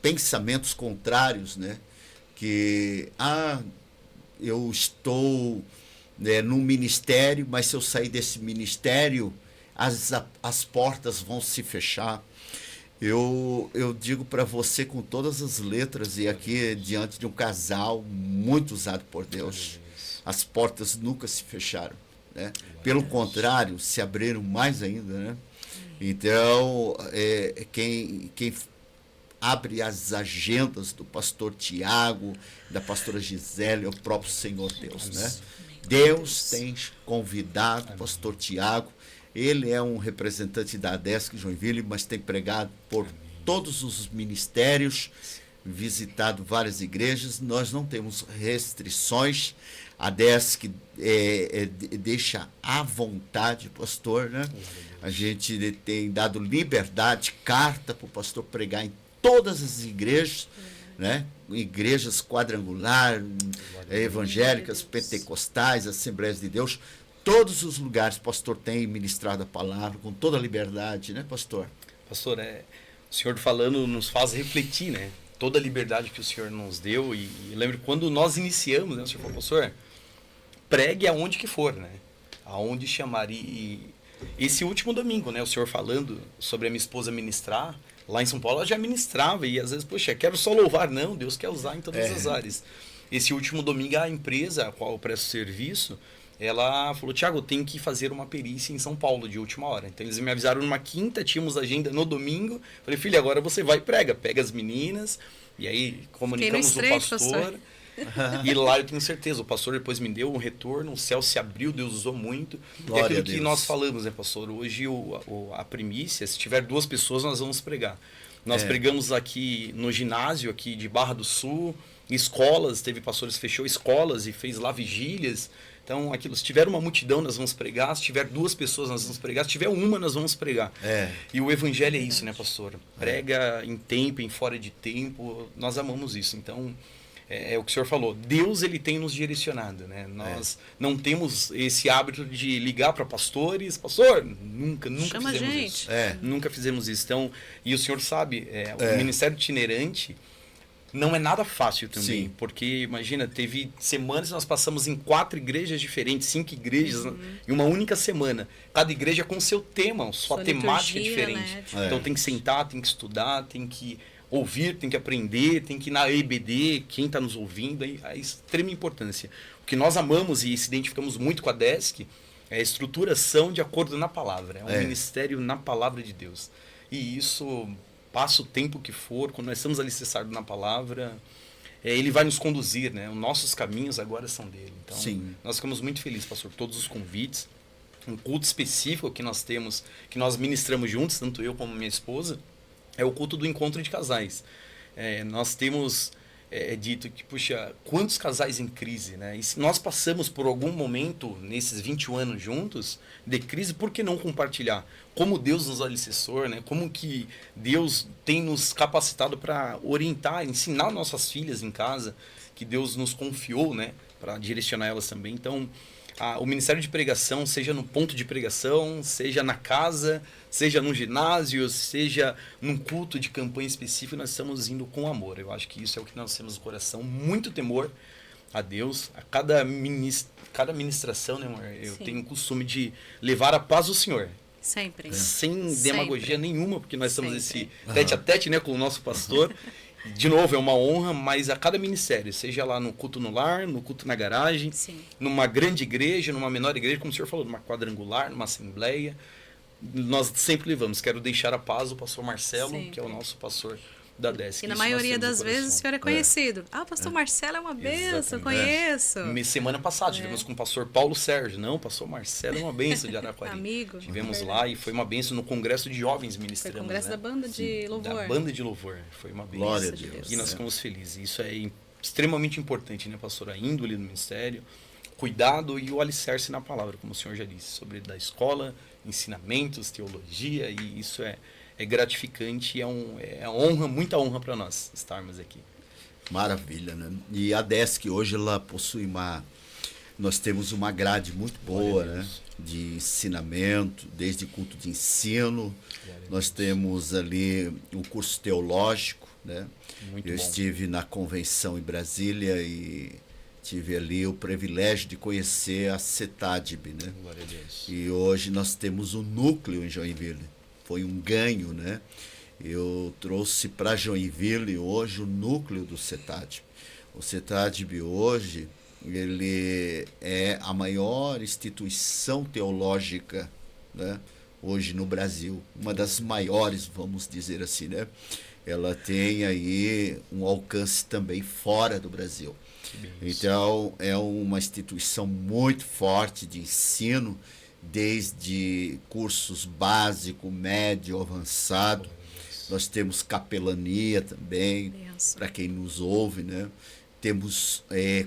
pensamentos contrários, né? Que eu estou no ministério, mas se eu sair desse ministério, as portas vão se fechar. Eu digo para você com todas as letras, e aqui diante de um casal muito usado por Deus, as portas nunca se fecharam, né? Pelo contrário, se abriram mais ainda, né? Então, quem abre as agendas do pastor Tiago, da pastora Gisele, é o próprio Senhor Deus, né? Deus tem convidado o pastor Tiago, ele é um representante da ADESC Joinville, mas tem pregado por todos os ministérios, visitado várias igrejas, nós não temos restrições, a ADESC deixa à vontade o pastor, né? A gente tem dado liberdade, carta para o pastor pregar em todas as igrejas, né? Igrejas quadrangular, evangélicas, pentecostais, Assembleias de Deus, todos os lugares, pastor, tem ministrado a palavra com toda a liberdade, né, pastor? Pastor, o senhor falando nos faz refletir, né? Toda a liberdade que o senhor nos deu. E lembro quando nós iniciamos, né? O senhor falou, pastor, pregue aonde que for, né? Aonde chamar. E esse último domingo, né? O senhor falando sobre a minha esposa ministrar, lá em São Paulo ela já ministrava. E às vezes, poxa, quero só louvar. Não, Deus quer usar em todas as áreas. Esse último domingo, a empresa a qual eu presto serviço, ela falou, Thiago, eu tenho que fazer uma perícia em São Paulo de última hora. Então eles me avisaram numa quinta, tínhamos agenda no domingo. Falei, filha, agora você vai e prega. Pega as meninas. E aí comunicamos o pastor. E lá eu tenho certeza, o pastor depois me deu um retorno, o céu se abriu, Deus usou muito. Glória é aquilo a Deus. que nós falamos, né, pastor? Hoje a primícia, se tiver 2 pessoas, nós vamos pregar. Nós pregamos aqui no ginásio, aqui de Barra do Sul, escolas, teve pastores que fechou escolas e fez lá vigílias. Então, aquilo, se tiver uma multidão, nós vamos pregar. Se tiver 2 pessoas, nós vamos pregar. Se tiver uma, nós vamos pregar. E o evangelho é isso, né, pastor? Prega em tempo, em fora de tempo. Nós amamos isso. Então, é o que o senhor falou. Deus, ele tem nos direcionado, né? Nós não temos esse hábito de ligar para pastores. Pastor, nunca Chama fizemos gente. isso. Nunca fizemos isso. Então, e o senhor sabe, o ministério itinerante não é nada fácil também, porque imagina, teve semanas que nós passamos em 4 igrejas diferentes, 5 igrejas em uma única semana. Cada igreja com seu tema, sua temática liturgia, diferente. né? Então tem que sentar, tem que estudar, tem que ouvir, tem que aprender, tem que ir na EBD, quem está nos ouvindo, a extrema importância. O que nós amamos e se identificamos muito com a DESC é a estruturação de acordo na palavra. É um ministério na palavra de Deus. E isso, passa o tempo que for, quando nós estamos alicerçados na palavra, ele vai nos conduzir, né? Os nossos caminhos agora são dele. Então, nós ficamos muito felizes, pastor, todos os convites. Um culto específico que nós temos, que nós ministramos juntos, tanto eu como minha esposa, é o culto do encontro de casais. Nós temos dito que, puxa, quantos casais em crise, né? E se nós passamos por algum momento, nesses 21 anos juntos, de crise, por que não compartilhar? Como Deus nos alicerçou, né? Como que Deus tem nos capacitado para orientar, ensinar nossas filhas em casa, que Deus nos confiou, né? Para direcionar elas também. Então, o ministério de pregação, seja no ponto de pregação, seja na casa, seja no ginásio, seja num culto de campanha específico, nós estamos indo com amor. Eu acho que isso é o que nós temos no coração, muito temor a Deus. A cada ministração, né, amor, eu tenho o costume de levar a paz do Senhor. Sempre. Sem demagogia nenhuma, porque nós estamos esse tete a tete, né, com o nosso pastor. De novo, é uma honra, mas a cada ministério, seja lá no culto no lar, no culto na garagem, numa grande igreja, numa menor igreja, como o senhor falou, numa quadrangular, numa assembleia, nós sempre levamos. Quero deixar a paz o pastor Marcelo, que é o nosso pastor da DESC. E na maioria das vezes o senhor é conhecido. O pastor Marcelo é uma benção, eu conheço. Semana passada tivemos com o pastor Paulo Sérgio. Não, o pastor Marcelo é uma benção de Araquari. Amigo. Tivemos lá e foi uma benção no Congresso de Jovens Ministramos. Foi o Congresso da Banda de Louvor. Da Banda de Louvor. Foi uma benção. Glória a Deus. E nós ficamos felizes. Isso é extremamente importante, né, pastor? A índole do ministério, cuidado e o alicerce na palavra, como o senhor já disse, sobre da escola, ensinamentos, teologia, e isso é gratificante e é honra, muita honra para nós estarmos aqui. Maravilha, né? E a DESC hoje ela possui nós temos uma grade muito boa, né? De ensinamento, desde culto de ensino, nós temos ali o curso teológico, né? Eu estive na convenção em Brasília e tive ali o privilégio de conhecer a CETADB, né? Glória a Deus. E hoje nós temos um núcleo em Joinville. Foi um ganho, né? Eu trouxe para Joinville hoje o núcleo do CETADB. O CETADB hoje, ele é a maior instituição teológica, né? Hoje no Brasil. Uma das maiores, vamos dizer assim, né? Ela tem aí um alcance também fora do Brasil. Então, é uma instituição muito forte de ensino, desde cursos básico, médio, avançado. Nós temos capelania também, para quem nos ouve, né? Temos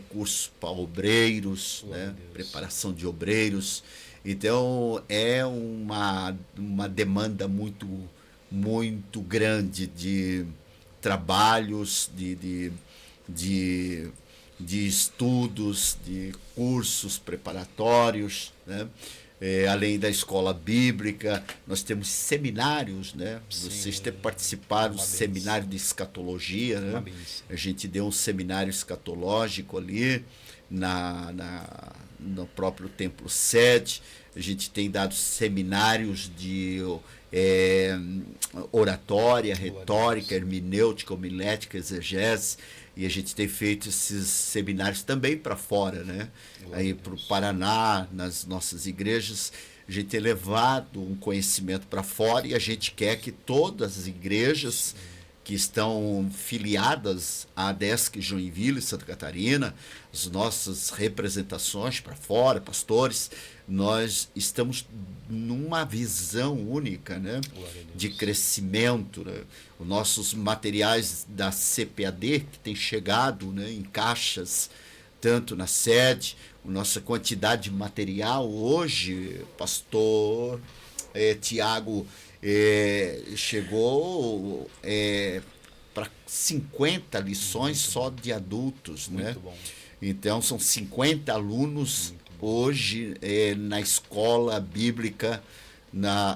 cursos para obreiros, né? Preparação de obreiros. Então, é uma demanda muito, muito grande de trabalhos, de de estudos, de cursos preparatórios, né? Além da escola bíblica, nós temos seminários, né? Sim, vocês têm participado do seminário de escatologia, né? A gente deu um seminário escatológico ali no próprio templo sede. A gente tem dado seminários de oratória, retórica, hermenêutica, homilética, exegese, e a gente tem feito esses seminários também para fora, né? Aí para o Paraná, nas nossas igrejas, a gente tem levado um conhecimento para fora, e a gente quer que todas as igrejas que estão filiadas à ADESC Joinville, Santa Catarina, as nossas representações para fora, pastores, nós estamos numa visão única, né, de crescimento, né? Os nossos materiais da CPAD, que tem chegado, né, em caixas, tanto na sede, a nossa quantidade de material hoje, pastor Tiago, chegou para 50 lições só de adultos, né? Bom. Então são 50 alunos hoje na escola bíblica,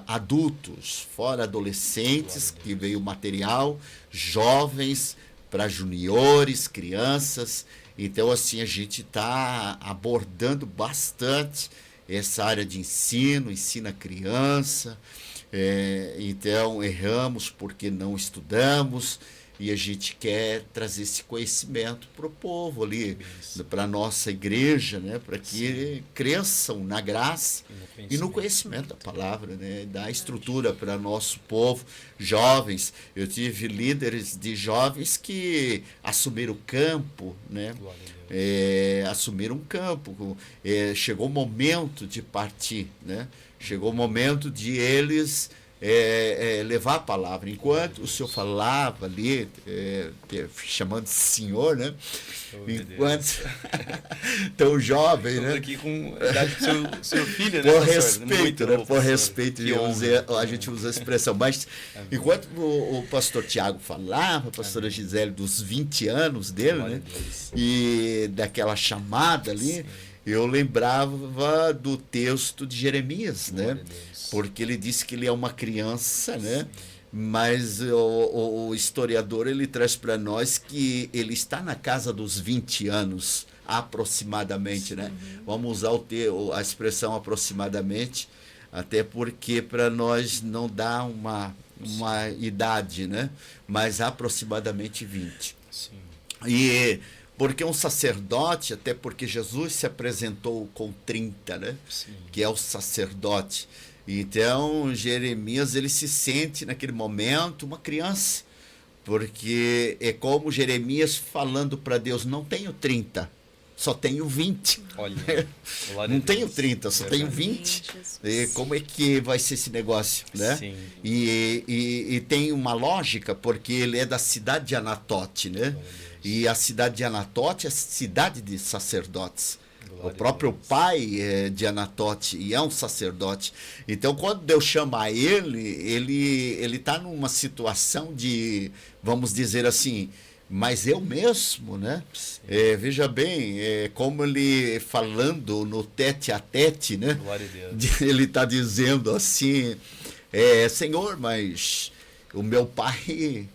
adultos, fora adolescentes, que veio material, jovens, para juniores, crianças. Então assim, a gente está abordando bastante essa área de ensino a criança. Então erramos porque não estudamos, e a gente quer trazer esse conhecimento para o povo ali, para a nossa igreja, né? Para que cresçam na graça e no conhecimento da palavra, né? Dar estrutura para nosso povo, jovens. Eu tive líderes de jovens que assumiram o campo, né? Assumiram um campo. Chegou o momento de partir, né? Chegou o momento de eles levar a palavra. Enquanto o senhor falava ali, chamando de senhor, né? Enquanto tão jovem, estamos, né? aqui com a idade do seu filho, né? Por respeito, né? Por respeito, a gente honra. usa a expressão. Mas enquanto o pastor Tiago falava, a pastora Gisele, dos 20 anos dele, né? E daquela chamada ali, sim, eu lembrava do texto de Jeremias, né? Porque ele disse que ele é uma criança, né? Mas o historiador, ele traz para nós que ele está na casa dos 20 anos, aproximadamente, né? Vamos usar a expressão aproximadamente, até porque para nós não dá uma idade, né? Mas aproximadamente 20. Sim. E porque um sacerdote, até porque Jesus se apresentou com 30, né? Sim. Que é o sacerdote. Então, Jeremias, ele se sente naquele momento uma criança, porque é como Jeremias falando para Deus: não tenho 30, só tenho 20. Olha, não tenho 30, só tenho 20. E como é que vai ser esse negócio, né? Sim. E tem uma lógica, porque ele é da cidade de Anatote, né? E a cidade de Anatote é cidade de sacerdotes. O próprio pai é de Anatote e é um sacerdote. Então, quando Deus chama ele está numa situação de, vamos dizer assim, mas eu mesmo, né? Veja bem, como ele falando no tete a tete, né? Glória a Deus. Ele está dizendo assim, Senhor, mas o meu pai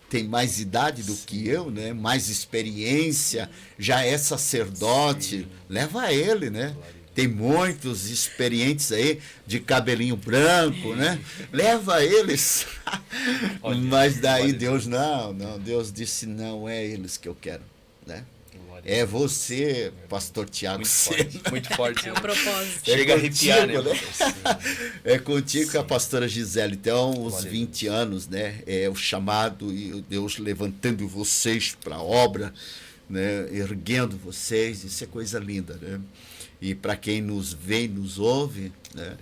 tem mais idade do que eu, né? Mais experiência, já é sacerdote. Sim. Leva ele, né? Tem muitos experientes aí de cabelinho branco, né? Leva eles. Mas daí Deus não, Deus disse: não é eles que eu quero, né? É você, pastor Tiago. Muito forte. É o propósito. Chega a arrepiar, né? É contigo com a pastora Gisele. Então, os 20 anos, né? É o chamado e Deus levantando vocês para a obra, né? Erguendo vocês. Isso é coisa linda, né? E para quem nos vê e nos ouve, né?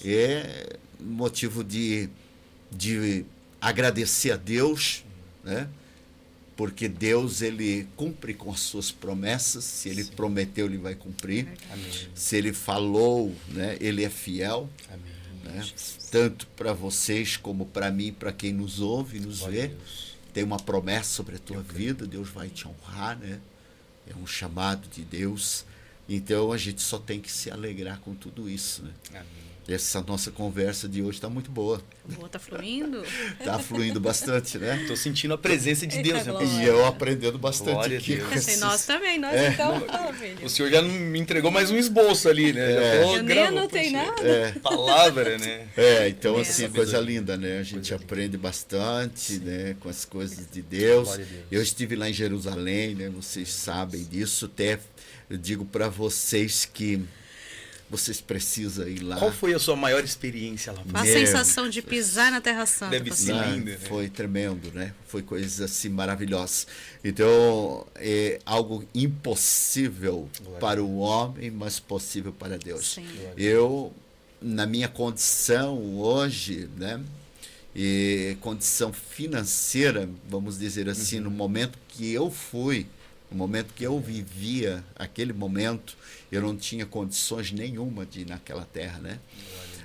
É motivo de agradecer a Deus, né? Porque Deus, ele cumpre com as suas promessas. Se ele prometeu, ele vai cumprir. Amém. Se ele falou, né, ele é fiel. Amém. Né? Tanto para vocês como para mim, para quem nos ouve e nos vê. Tem uma promessa sobre a tua vida, Deus vai te honrar, né? é um chamado de Deus. Então a gente só tem que se alegrar com tudo isso, né? Amém. Essa nossa conversa de hoje está muito boa. Boa, tá fluindo? Está fluindo bastante, né? Estou sentindo a presença de Deus, né, glória. pastor? E eu aprendendo bastante Glória a aqui. Deus. com esses- Nós também, nós então, fala, filho. O senhor já me entregou mais um esboço ali, né? Já tô Eu nem gravando. anotei nada. Palavra, né? Então É. assim, coisa linda, né? A gente aprende bastante, né? Com as coisas de Deus. Glória a Deus. Eu estive lá em Jerusalém, né? Vocês sabem disso. Até eu digo para vocês que vocês precisam ir lá. Qual foi a sua maior experiência lá? A Meu sensação de pisar na Terra Santa, Deve pastor. ser lindo, né? Foi tremendo, né? Foi coisas assim maravilhosas. Então, é algo impossível Glória para o homem, mas possível para Deus. Sim. Eu, na minha condição hoje, né? E condição financeira, vamos dizer assim, no momento que eu fui, no momento que eu vivia aquele momento, eu não tinha condições nenhuma de ir naquela terra, né?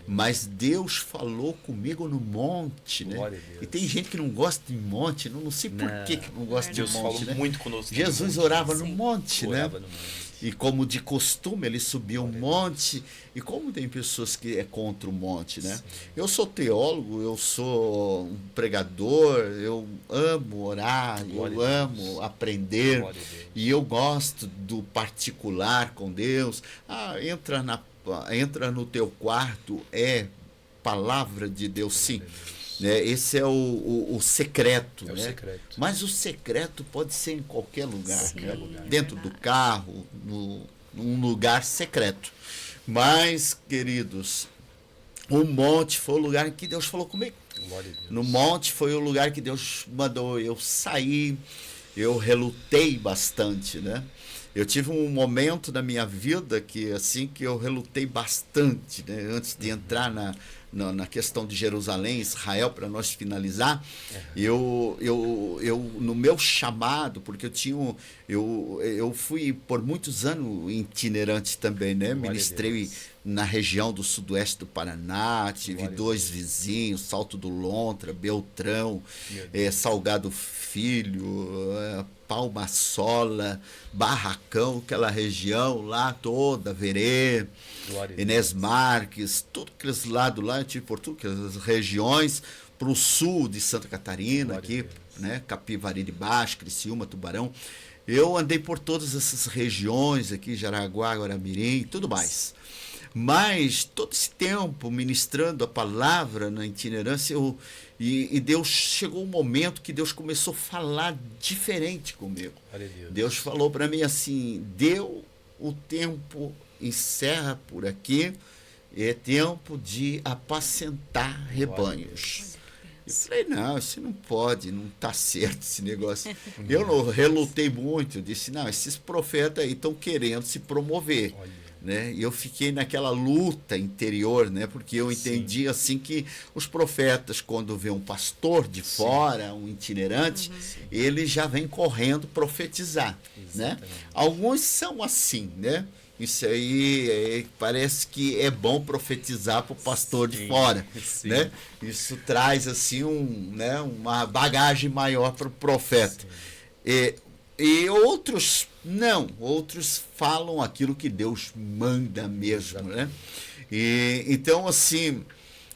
Mas Deus falou comigo no monte, né? Glória a Deus. E tem gente que não gosta de monte, não sei por Não. que não gosta de Deus monte, falou né? muito conosco. Jesus no monte. orava no Sim. monte, né? Orava no monte. E como de costume, ele subia um monte. E como tem pessoas que é contra o monte, né? Eu sou teólogo, eu sou um pregador, eu amo orar, Glória eu a Deus. amo aprender. Glória a Deus. E eu gosto do particular com Deus. Entra no teu quarto, é palavra de Deus, sim. Né? Esse é o secreto, É o né? secreto. Mas o secreto pode ser em qualquer lugar, Sim, né? é Dentro do verdade. carro, num lugar secreto. Mas, queridos, o monte foi o lugar em que Deus falou comigo. Glória a Deus. No monte foi o lugar que Deus mandou eu sair. Eu relutei bastante, né? Eu tive um momento da minha vida que eu relutei bastante, né? Antes de entrar na questão de Jerusalém, Israel, para nós finalizar, eu no meu chamado, porque eu fui por muitos anos itinerante também, né? Glória a Ministrei Deus. na região do sudoeste do Paraná, tive Glória a 2 vizinhos, Salto do Lontra, Beltrão, Meu Deus. Salgado Filho, Palma Sola, Barracão, aquela região lá toda, Verê, Glória a Inés Deus. Marques, tudo aqueles lados lá, eu tive por tudo aquelas regiões, para o sul de Santa Catarina, Glória a aqui, Deus. né, Capivari de Baixo, Criciúma, Tubarão. Eu andei por todas essas regiões aqui, Jaraguá, Guaramirim, tudo mais. Mas todo esse tempo ministrando a palavra na itinerância, e Deus chegou um momento que Deus começou a falar diferente comigo. Glória a Deus. Deus falou para mim assim: deu o tempo, encerra por aqui, é tempo de apacentar rebanhos. Eu falei, não, isso não pode, não está certo esse negócio. Eu não relutei muito, eu disse, não, esses profetas aí estão querendo se promover. Olha. Né? E eu fiquei naquela luta interior, né? Porque eu entendi assim que os profetas, quando vê um pastor de fora, um itinerante, ele já vem correndo profetizar, né? Exatamente. Alguns são assim, né? Isso aí parece que é bom profetizar para o pastor de Sim, fora, sim. né? Isso traz assim uma bagagem maior para o profeta. E outros não, outros falam aquilo que Deus manda mesmo, né? E então assim,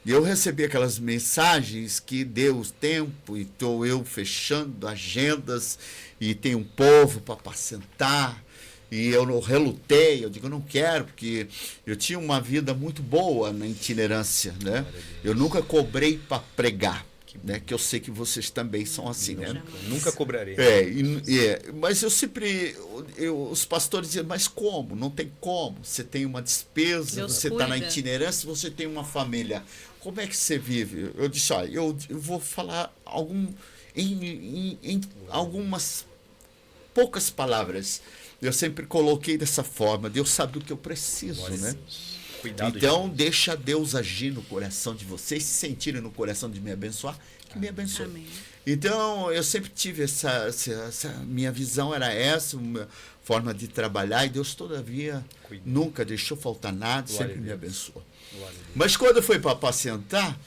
eu recebi aquelas mensagens que deu o tempo e estou eu fechando agendas e tem um povo para apacentar. E eu não relutei, eu digo, eu não quero, porque eu tinha uma vida muito boa na itinerância, né? Eu nunca cobrei para pregar, né? Que eu sei que vocês também são assim, né? Nunca cobrarei. Mas eu sempre, os pastores diziam, mas como? Não tem como. Você tem uma despesa, Deus você está na cuida. itinerância, você tem uma família. Como é que você vive? Eu disse, eu vou falar em algumas poucas palavras. Eu sempre coloquei dessa forma. Deus sabe o que eu preciso, Glória a né? Deus. Cuidado, Então, Jesus. deixa Deus agir no coração de vocês, se sentirem no coração de me abençoar, que me abençoe. Amém. Então, eu sempre tive essa minha visão era essa, uma forma de trabalhar, e Deus, todavia, Cuida. nunca deixou faltar nada, Glória sempre a me Deus. abençoou. Glória a Deus. Mas quando foi para apacentar,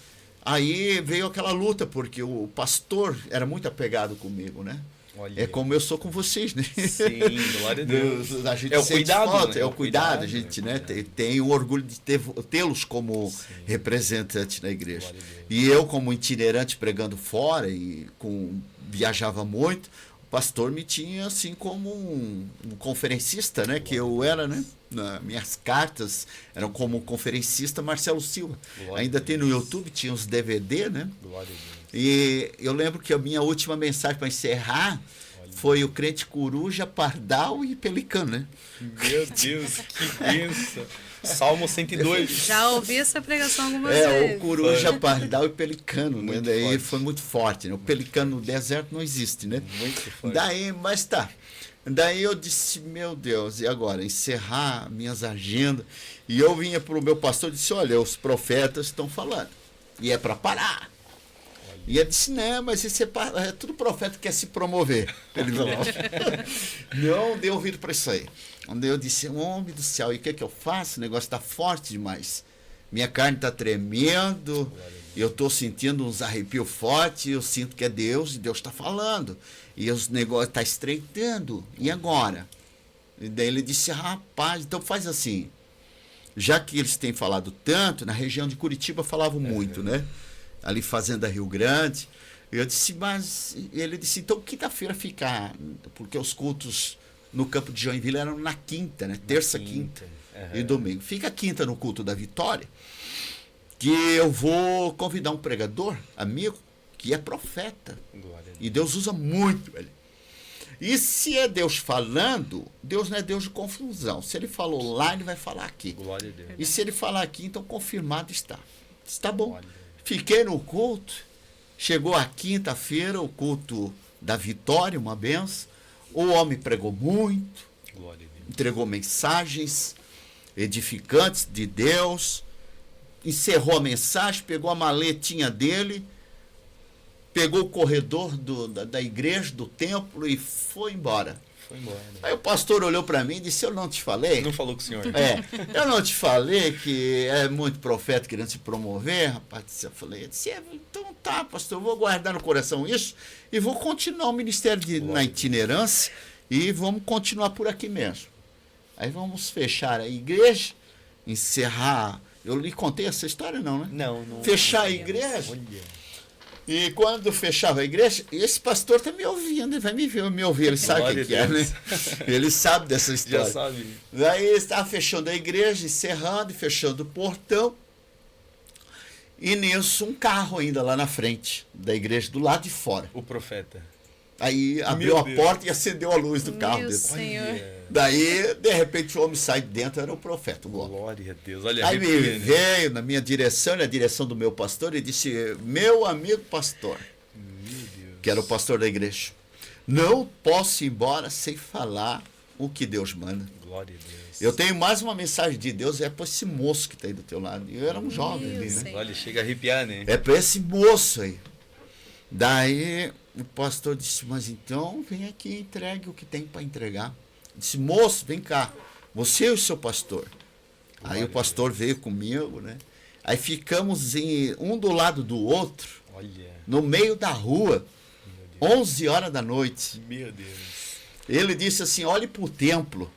aí veio aquela luta, porque o pastor era muito apegado comigo, né? É como eu sou com vocês, né? Sim, glória a Deus. A gente É o sente cuidado, falta, né? é o cuidado. A gente, né, tem o orgulho de tê-los como Sim. representantes na igreja. Glória a Deus. E eu, como itinerante pregando fora e viajava muito, o pastor me tinha assim como um conferencista, né? Que eu era, né? Minhas cartas eram como conferencista Marcelo Silva. Glória Ainda a tem no YouTube, tinha os DVD, né? Glória a Deus. E eu lembro que a minha última mensagem para encerrar foi o crente coruja, pardal e pelicano, né? Meu Deus, que benção. Salmo 102. Já ouvi essa pregação algumas O vezes. coruja, pardal e pelicano, né? Muito Daí forte. foi muito forte, né? O pelicano no deserto não existe, né? Muito forte. Daí, mas tá. Daí eu disse, meu Deus, e agora? Encerrar minhas agendas. E eu vinha para o meu pastor e disse, olha, os profetas estão falando. E é para parar. E ele disse, não, mas isso é tudo profeta que quer se promover. Ele falou, não deu ouvido para isso aí. Onde eu disse, homem do céu, e o que eu faço? O negócio está forte demais. Minha carne está tremendo, eu estou sentindo uns arrepios fortes, eu sinto que é Deus, e Deus está falando. E os negócios estão estreitando. E agora? E daí ele disse, rapaz, então faz assim. Já que eles têm falado tanto, na região de Curitiba falavam muito, né? Ali Fazenda Rio Grande. Eu disse, mas... Ele disse, então quinta-feira fica... Porque os cultos no campo de Joinville eram na quinta, né? Terça, quinta e domingo. Fica quinta no culto da Vitória, que eu vou convidar um pregador, amigo, que é profeta. Glória a Deus. E Deus usa muito ele. E se é Deus falando, Deus não é Deus de confusão. Se ele falou lá, ele vai falar aqui. Glória a Deus. E se ele falar aqui, então confirmado está. Está bom. Glória a Deus. Fiquei no culto. Chegou a quinta-feira, o culto da Vitória, uma benção. O homem pregou muito, Glória a Deus. entregou mensagens edificantes de Deus, encerrou a mensagem, pegou a maletinha dele, pegou o corredor da igreja, do templo e foi embora. Foi embora. Né? Aí o pastor olhou para mim e disse, eu não te falei? Não falou com o senhor. Eu não te falei que é muito profeta querendo se promover, rapaz? Eu falei, eu disse, então tá, pastor, eu vou guardar no coração isso e vou continuar o ministério na itinerância e vamos continuar por aqui mesmo. Aí vamos fechar a igreja, encerrar. Eu lhe contei essa história, não, né? Não. Fechar a igreja. Olha. E quando fechava a igreja, esse pastor está me ouvindo, ele vai me ouvir, ele sabe o que é, né? Ele sabe dessa história. Já sabe. Daí ele estava fechando a igreja, encerrando e fechando o portão. E nisso, um carro ainda lá na frente da igreja, do lado de fora. O profeta. Aí abriu Meu a Deus. porta e acendeu a luz do carro Meu dele. Senhor. Daí, de repente, o homem sai de dentro, era o profeta, o homem. Glória a Deus. Olha, Aí me arrepia, né? veio na minha direção, na direção do meu pastor, e disse, meu amigo pastor, Meu Deus. que era o pastor da igreja, não posso ir embora sem falar o que Deus manda. Glória a Deus. Eu tenho mais uma mensagem de Deus, é para esse moço que está aí do teu lado. Eu era um jovem ali, né? Olha, chega a arrepiar, né? É para esse moço aí. Daí o pastor disse, mas então vem aqui e entregue o que tem para entregar. Disse, moço, vem cá, você e o seu pastor. Aí o pastor veio comigo, né? Aí ficamos um do lado do outro, Olha. no meio da rua, 11 horas da noite. Meu Deus. Ele disse assim, olhe para o templo,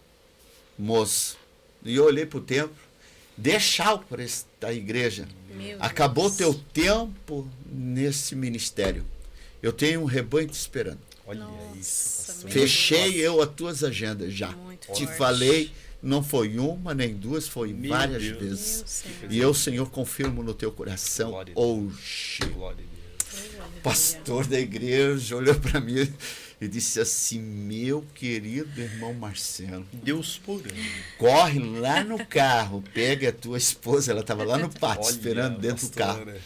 moço. E eu olhei para o templo, deixa para esta igreja. Meu Acabou Deus. teu tempo nesse ministério. Eu tenho um rebanho te esperando. Olha Nossa, isso. pastor. meu Fechei eu as tuas agendas já. Muito Te forte. falei, não foi uma nem duas, foi Meu várias Deus. vezes. Meu Senhor. E eu, Senhor, confirmo no teu coração Glória a Deus. hoje. Glória a Deus. O pastor da igreja olhou para mim e disse assim, meu querido irmão Marcelo, Deus puro. corre lá no carro, pega a tua esposa, ela estava lá no pátio Olha, esperando dentro do carro. pastora.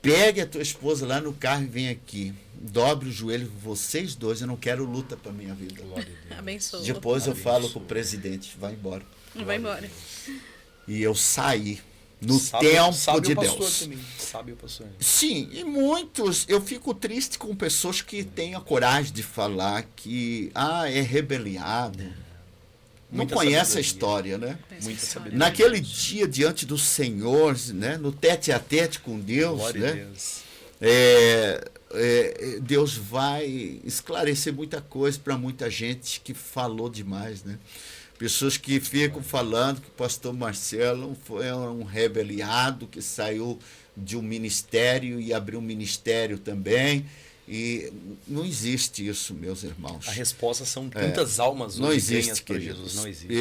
Pegue a tua esposa lá no carro e vem aqui. Dobre o joelho, vocês dois, eu não quero luta para minha vida. Glória a Deus. Abençoa. Depois eu falo com o presidente, vai embora. Vai embora. E eu saí no Sabe tempo de o pastor Deus. também. Sabe o pastor. Sim, e muitos, eu fico triste com pessoas que têm a coragem de falar que é rebeliado. Não Muita conhece a sabedoria. história, né? Muita sabedoria. Naquele dia diante do Senhor, né? No tete a tete com Deus, Glória né? a Deus. Deus vai esclarecer muita coisa para muita gente que falou demais, né? Pessoas que ficam falando que o pastor Marcelo foi um rebeliado que saiu de um ministério e abriu um ministério também. E não existe isso, meus irmãos. A resposta são tantas almas não hoje existe, ganhas por Jesus. Não existe.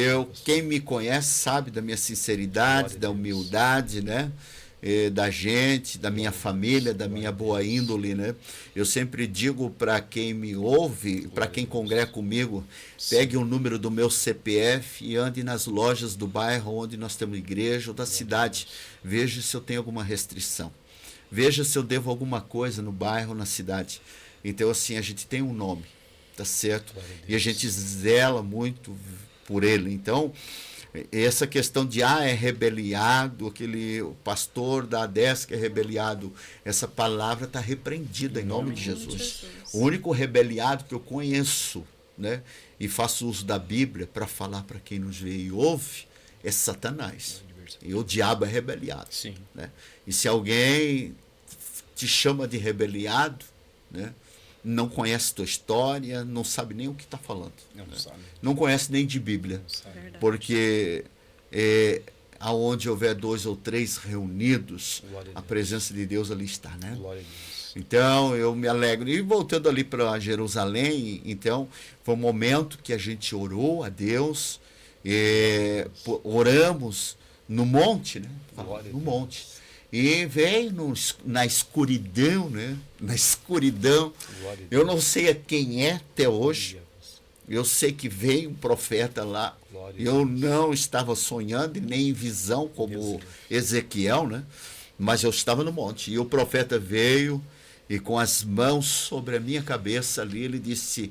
Quem me conhece sabe da minha sinceridade, da humildade, né? Da gente, da minha família, da minha boa índole, né? Eu sempre digo para quem me ouve, para quem congrega comigo, pegue o número do meu CPF e ande nas lojas do bairro onde nós temos igreja ou da cidade. Veja se eu tenho alguma restrição. Veja se eu devo alguma coisa no bairro, na cidade. Então, assim, a gente tem um nome, tá certo? E a gente zela muito por ele. Então, essa questão de é rebeliado, aquele pastor da ADESC é rebeliado, essa palavra está repreendida em nome de Jesus. O único rebeliado que eu conheço, né, e faço uso da Bíblia para falar para quem nos vê e ouve, é Satanás. E o diabo é rebeliado. Sim. Né? E se alguém te chama de rebeliado, né, não conhece tua história, não sabe nem o que está falando. Não conhece nem de Bíblia. Porque aonde houver 2 ou 3 reunidos, a presença de Deus ali está, né? Então, eu me alegro. E voltando ali para Jerusalém, então, foi um momento que a gente orou a Deus, oramos no monte, né? No monte. E veio na escuridão, né? Na escuridão. Eu não sei quem é até hoje. Eu sei que veio um profeta lá. Eu não estava sonhando e nem em visão como Ezequiel, né? Mas eu estava no monte. E o profeta veio e com as mãos sobre a minha cabeça ali, ele disse: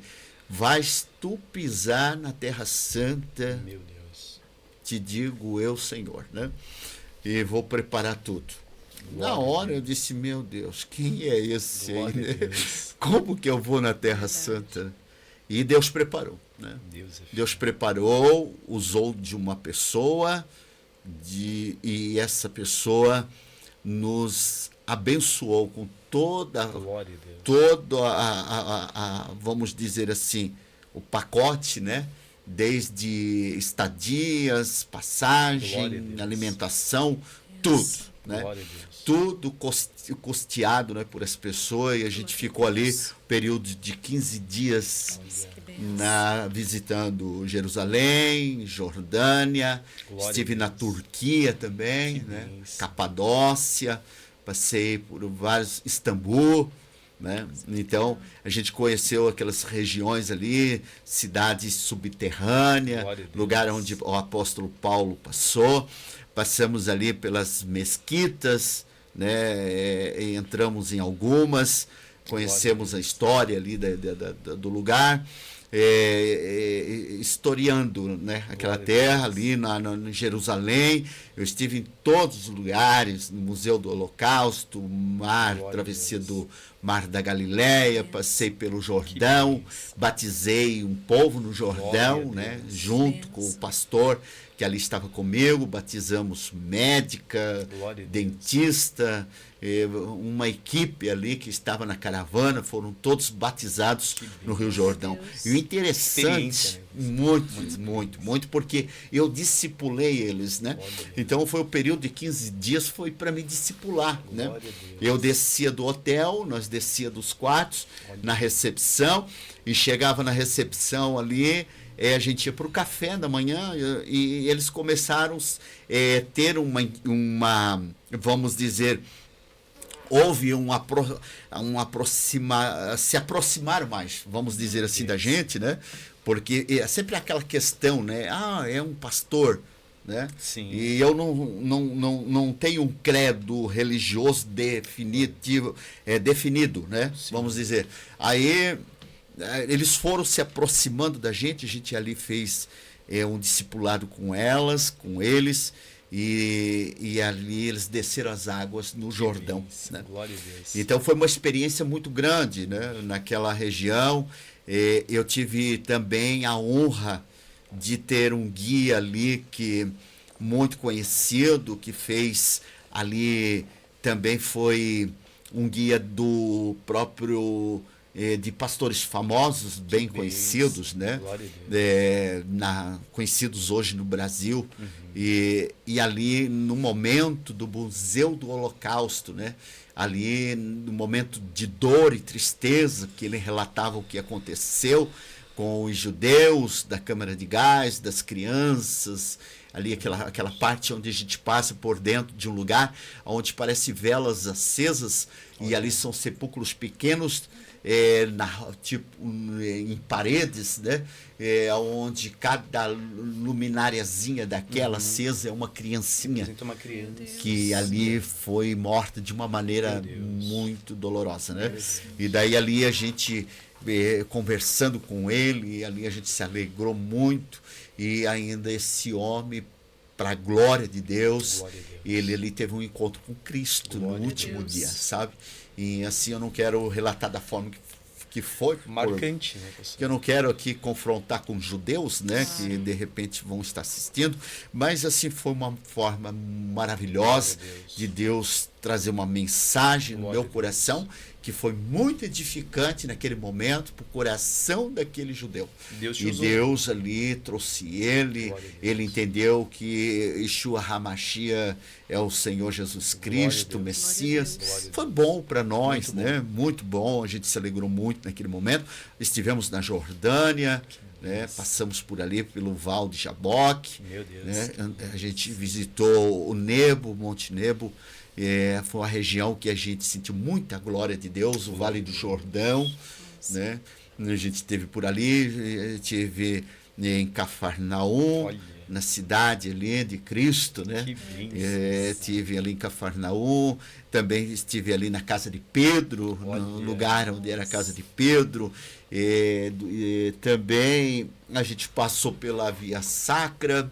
vais tu pisar na terra santa, meu Deus, te digo eu, Senhor, né? E vou preparar tudo. Na hora eu disse: meu Deus, quem é esse aí, né? Como que eu vou na terra santa? E Deus preparou, né? Deus preparou, usou de uma pessoa, e essa pessoa nos abençoou com toda vamos dizer assim, o pacote, né? Desde estadias, passagem, alimentação, tudo, né? Tudo custeado, né, por essa pessoa, e a gente ficou ali um período de 15 dias visitando Jerusalém, Jordânia, estive na Turquia também, né, Capadócia, passei por vários, Istambul, né? Então a gente conheceu aquelas regiões ali, cidades subterrâneas, lugar onde o apóstolo Paulo passou. Passamos ali pelas mesquitas, né? Entramos em algumas, conhecemos a história ali do lugar, historiando, né, aquela terra ali em Jerusalém. Eu estive em todos os lugares, no Museu do Holocausto, travessia do Mar da Galileia, passei pelo Jordão, batizei um povo no Jordão, né, junto com o pastor que ali estava comigo, batizamos médica, dentista, uma equipe ali que estava na caravana, foram todos batizados no Rio Jordão. E o interessante, muito, porque eu discipulei eles, né? Então foi o período de 15 dias, foi para me discipular, né? Eu descia do hotel, nós descia dos quartos, na recepção, e chegava na recepção ali, a gente ia para o café da manhã, e eles começaram a ter uma, vamos dizer, houve se aproximar mais, vamos dizer assim, da gente, né? Porque é sempre aquela questão, né? É um pastor, né? Sim. E eu não tenho um credo religioso definido, né? Sim. Vamos dizer. Aí eles foram se aproximando da gente, a gente ali fez um discipulado com eles, e ali eles desceram as águas no Jordão, né? Glória a Deus. Então foi uma experiência muito grande, né? Naquela região. Eu tive também a honra de ter um guia ali muito conhecido, que fez ali, também foi um guia do próprio de pastores famosos, bem conhecidos, né? Conhecidos hoje no Brasil. E ali no momento do Museu do Holocausto, né? Ali no momento de dor e tristeza, que ele relatava o que aconteceu com os judeus, da câmara de gás, das crianças, ali aquela parte onde a gente passa por dentro de um lugar onde parece velas acesas, e ali são sepulcros pequenos, em paredes, né? Onde cada lumináriazinha daquela acesa é uma criancinha, que ali foi morta de uma maneira muito dolorosa, né? E daí ali a gente conversando com ele, ali a gente se alegrou muito, e ainda esse homem, para a glória de Deus, ele teve um encontro com Cristo no último dia, sabe? E assim, eu não quero relatar da forma que foi marcante, né, que eu não quero aqui confrontar com judeus, né, que de repente vão estar assistindo, mas assim foi uma forma maravilhosa de Deus trazer uma mensagem no meu coração, que foi muito edificante naquele momento para o coração daquele judeu. E Deus ali trouxe ele entendeu que Yeshua HaMashiach é o Senhor Jesus Cristo, o Messias. Foi bom para nós, né? Muito bom, a gente se alegrou muito naquele momento. Estivemos na Jordânia, né? Passamos por ali pelo Val de Jaboque, né? A gente visitou o Nebo, Monte Nebo. Foi uma região que a gente sentiu muita glória de Deus, o Vale do Jordão, né? A gente esteve por ali, esteve em Cafarnaum, na cidade ali de Cristo, né? Estive ali em Cafarnaum, também estive ali na casa de Pedro, no lugar onde era a casa de Pedro, também a gente passou pela Via Sacra,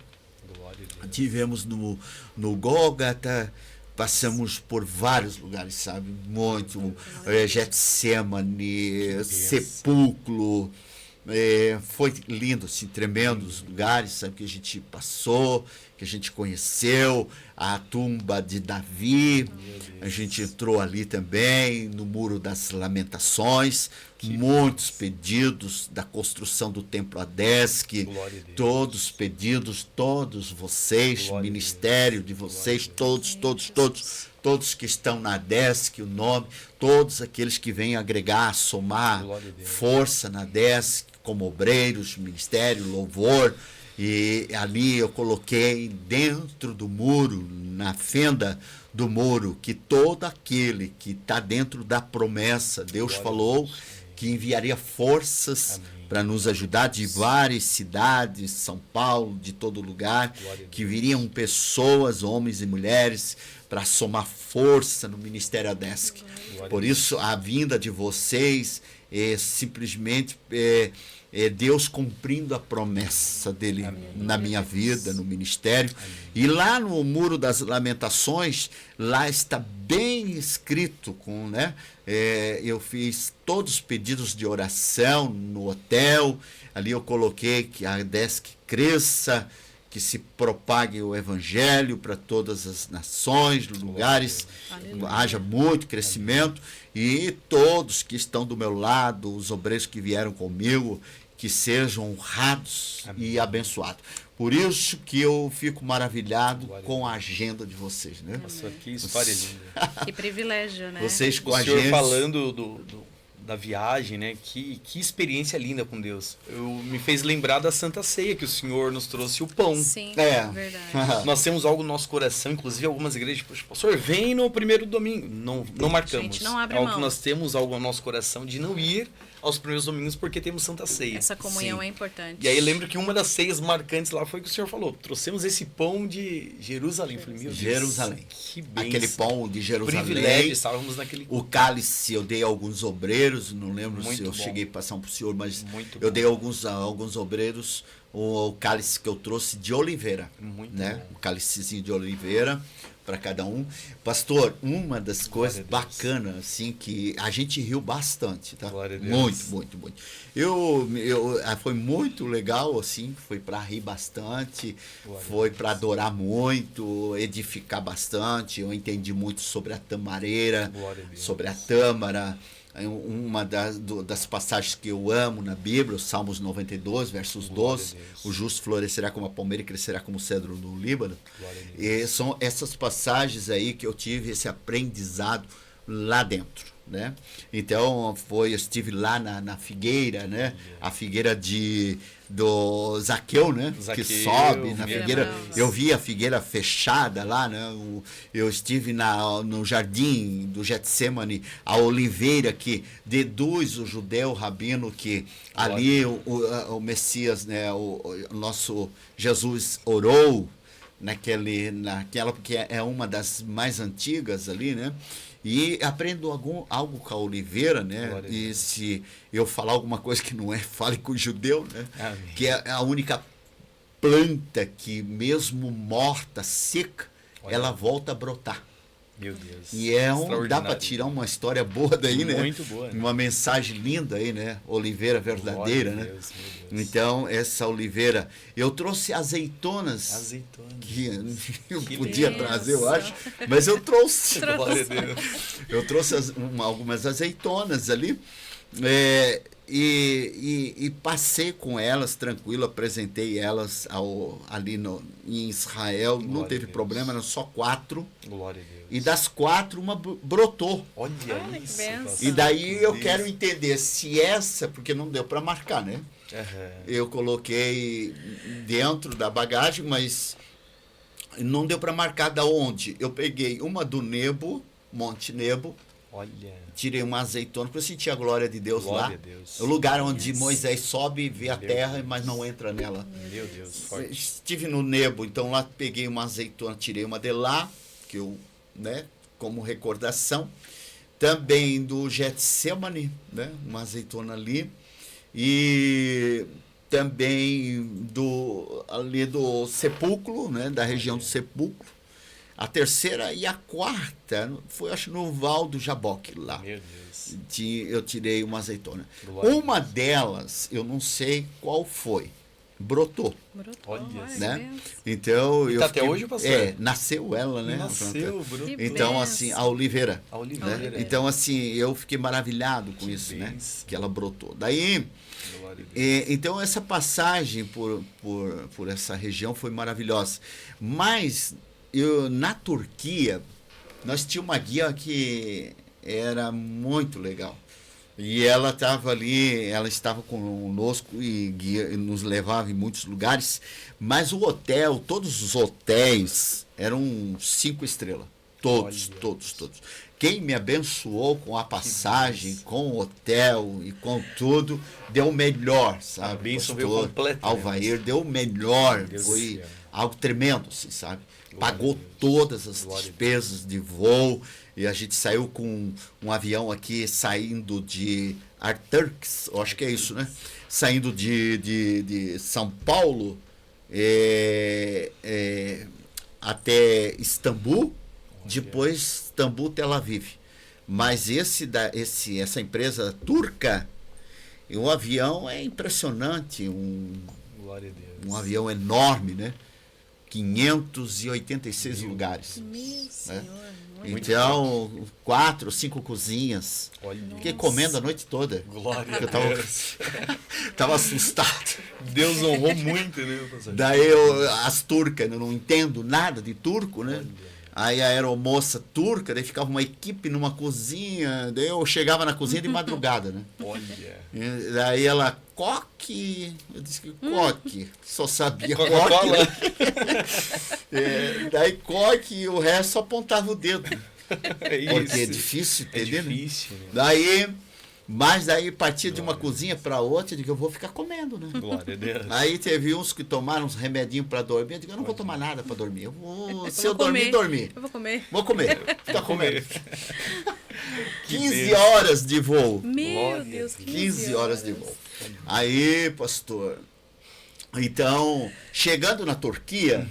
tivemos no Gólgota, passamos por vários lugares, sabe? Muito. Getsemane, Sepulcro. Foi lindo, assim, tremendos lugares, sabe? Que a gente passou, que a gente conheceu. A tumba de Davi. A gente entrou ali também, no Muro das Lamentações. Muitos pedidos da construção do Templo Adesc. Todos pedidos, todos vocês, o ministério de vocês, todos que estão na Adesc, o nome, todos aqueles que vêm agregar, somar força na Adesc, como obreiros, ministério, louvor. E ali eu coloquei dentro do muro, na fenda do muro, que todo aquele que está dentro da promessa, Deus falou que enviaria forças para nos ajudar de várias cidades, São Paulo, de todo lugar, que viriam pessoas, homens e mulheres, para somar força no Ministério Adesc. Por isso, a vinda de vocês é simplesmente Deus cumprindo a promessa dele na minha vida, no ministério. E lá no Muro das Lamentações, lá está bem escrito, né? Eu fiz todos os pedidos de oração no hotel, ali eu coloquei que a Adesc cresça, que se propague o evangelho para todas as nações, lugares, haja muito crescimento, e todos que estão do meu lado, os obreiros que vieram comigo, que sejam honrados e abençoados. Por isso que eu fico maravilhado com a agenda de vocês, né? Nossa, que história linda. Que privilégio, né? Vocês com o a senhor gente falando da viagem, né? Que experiência linda com Deus. Me fez lembrar da Santa Ceia, que o Senhor nos trouxe o pão. Sim, verdade. Nós temos algo no nosso coração, inclusive algumas igrejas, pastor, vem no primeiro domingo. Não marcamos. Gente, não abre algo mão. que nós temos algo no nosso coração de não ir aos primeiros domingos porque temos Santa Ceia. Essa comunhão é importante. E aí lembro que uma das ceias marcantes lá foi que o senhor falou, trouxemos esse pão de Jerusalém. Falei, meu Deus, Jerusalém. Que bênção. Aquele pão de Jerusalém. Privilégio, estávamos naquele... O cálice eu dei a alguns obreiros, não lembro Muito se eu bom. cheguei a passar para o senhor, mas Muito eu bom. dei a alguns obreiros o cálice que eu trouxe de oliveira. Muito né? bom. Um cálicezinho de oliveira para cada um. Pastor, uma das coisas bacanas, assim, que a gente riu bastante, tá? Glória a Deus. Muito, muito. Foi muito legal, assim, foi para rir bastante, foi para adorar muito, edificar bastante. Eu entendi muito sobre a tamareira, sobre a tâmara. Uma das passagens que eu amo na Bíblia, os Salmos 92, versos 12, o justo florescerá como a palmeira e crescerá como o cedro no Líbano. E são essas passagens aí que eu tive esse aprendizado lá dentro, né? Então, eu estive lá na figueira, né? A figueira do Zaqueu, né? Que sobe na figueira. Eu vi a figueira fechada lá, né? Eu estive no jardim do Getsemane, a oliveira que deduz o judeu rabino que ali o Messias, né? O nosso Jesus orou naquela, porque é uma das mais antigas ali, né? E aprendo algo com a oliveira, né? E se eu falar alguma coisa que não é, fale com o judeu, né? Amém. Que é a única planta que, mesmo morta, seca, ela volta a brotar. Meu Deus. E dá para tirar uma história boa daí, né? Muito boa. Né? Uma mensagem linda aí, né? Oliveira verdadeira, né? Deus, então, essa oliveira. Eu trouxe azeitonas. Que eu podia trazer, eu acho. Mas eu trouxe. Glória a Deus. Eu trouxe algumas azeitonas ali. E passei com elas tranquilo, apresentei elas ali em Israel. Glória, não teve problema, eram só 4. Glória a Deus. E das 4, uma brotou. Olha isso. E daí eu quero entender se essa, porque não deu para marcar, né? Uhum. Eu coloquei dentro da bagagem, mas não deu para marcar da onde. Eu peguei uma do Nebo, Monte Nebo. Olha. Tirei uma azeitona, porque eu senti a glória de Deus lá. Deus. O lugar onde Moisés sobe e vê a terra, mas não entra nela. Meu Deus, forte. Estive no Nebo, então lá peguei uma azeitona, tirei uma de lá, que eu, né, como recordação. Também do Getsemane, né, uma azeitona ali. E também ali do Sepulcro, né, da região do Sepulcro. A terceira e a quarta foi, acho, no Val do Jaboque, lá. Meu Deus. Eu tirei uma azeitona. Glória uma delas, eu não sei qual foi. Brotou. Olha, né? Então, e tá até hoje, pastor? Nasceu ela, né? Nasceu, brotou. Então, assim, a oliveira. A oliveira. Né? Então, assim, eu fiquei maravilhado com isso, né? Que ela brotou. Daí, então, essa passagem por essa região foi maravilhosa. Mas, na Turquia, nós tínhamos uma guia que era muito legal. E ela estava ali, ela estava conosco e nos levava em muitos lugares, mas o hotel, todos os hotéis eram 5 estrelas. Todos. Quem me abençoou com a passagem, com o hotel e com tudo, deu o melhor, sabe? A bênção veio completa. Alvair deu o melhor, foi algo tremendo, assim, sabe? Pagou todas as despesas de voo. E a gente saiu com um avião aqui saindo de Arturks, eu acho que é isso, né? Saindo de São Paulo até Istambul, depois Istambul, Tel Aviv. Mas essa empresa turca, o avião é impressionante, Glória a Deus. Um avião enorme, né? 586 lugares. Meu Senhor. Então, 4 ou 5 cozinhas. Fiquei comendo a noite toda. Glória a Deus. Tava assustado. Deus honrou muito, né? Daí as turcas, eu não entendo nada de turco, né? Aí a aeromoça turca, daí ficava uma equipe numa cozinha, daí eu chegava na cozinha de madrugada, né? Olha. E daí ela, coque, eu disse que coque, só sabia Coca-Cola. coque. Daí coque e o resto só apontava o dedo. Porque é difícil, entendeu? É difícil, né? Daí partia de uma cozinha para outra, eu digo, eu vou ficar comendo, né? Glória a Deus. Aí teve uns que tomaram uns remedinhos para dormir, eu digo, eu não vou tomar nada para dormir. Se eu dormir. Eu vou comer. Vou comer. Fica comendo. 15 horas de voo. Meu Deus, 15 horas de voo. Aí, pastor, Então, chegando na Turquia,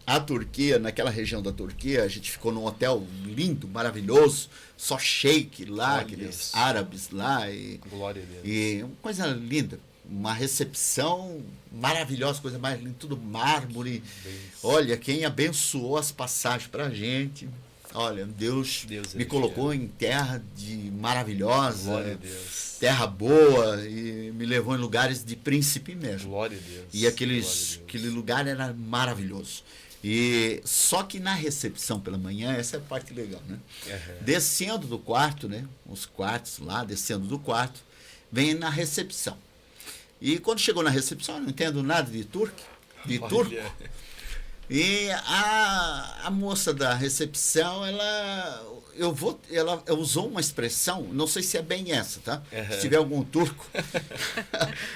a Turquia, naquela região da Turquia, a gente ficou num hotel lindo, maravilhoso, só sheik lá, aqueles árabes lá. Glória a Deus. E uma coisa linda, uma recepção maravilhosa, coisa mais linda, tudo mármore. Olha, quem abençoou as passagens pra gente. Olha, Deus me colocou em terra maravilhosa, Glória a Deus. terra boa, e me levou em lugares de príncipe mesmo. Glória a Deus. E aquele lugar era maravilhoso. E só que na recepção pela manhã, essa é a parte legal, né? Descendo do quarto, né? Os quartos lá, descendo do quarto, vem na recepção. E quando chegou na recepção, eu não entendo nada de turco. E a moça da recepção, ela usou uma expressão, não sei se é bem essa, tá? Se tiver algum turco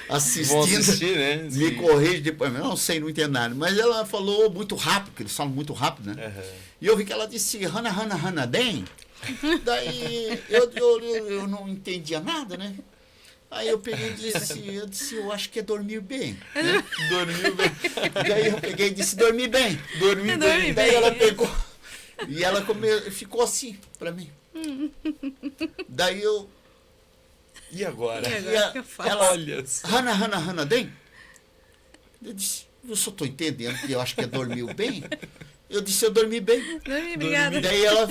assistindo, né? me corrige depois. Eu não sei, não entendo nada. Mas ela falou muito rápido, porque eles falam muito rápido, né? E eu vi que ela disse, Hana, Hana, Hana, bem. Daí eu não entendia nada, né? Aí eu peguei e disse, eu acho que é dormir bem. Né? Dormiu bem. Daí eu peguei e disse, dormir bem. Dormir bem. Daí ela pegou e ela ficou assim pra mim. Daí eu... E agora? Ela, olha só. Hana, Hana, Hana, bem? Eu disse, eu só tô entendendo que eu acho que é dormiu bem. Eu disse, eu dormi bem. Dormi, obrigada. Daí ela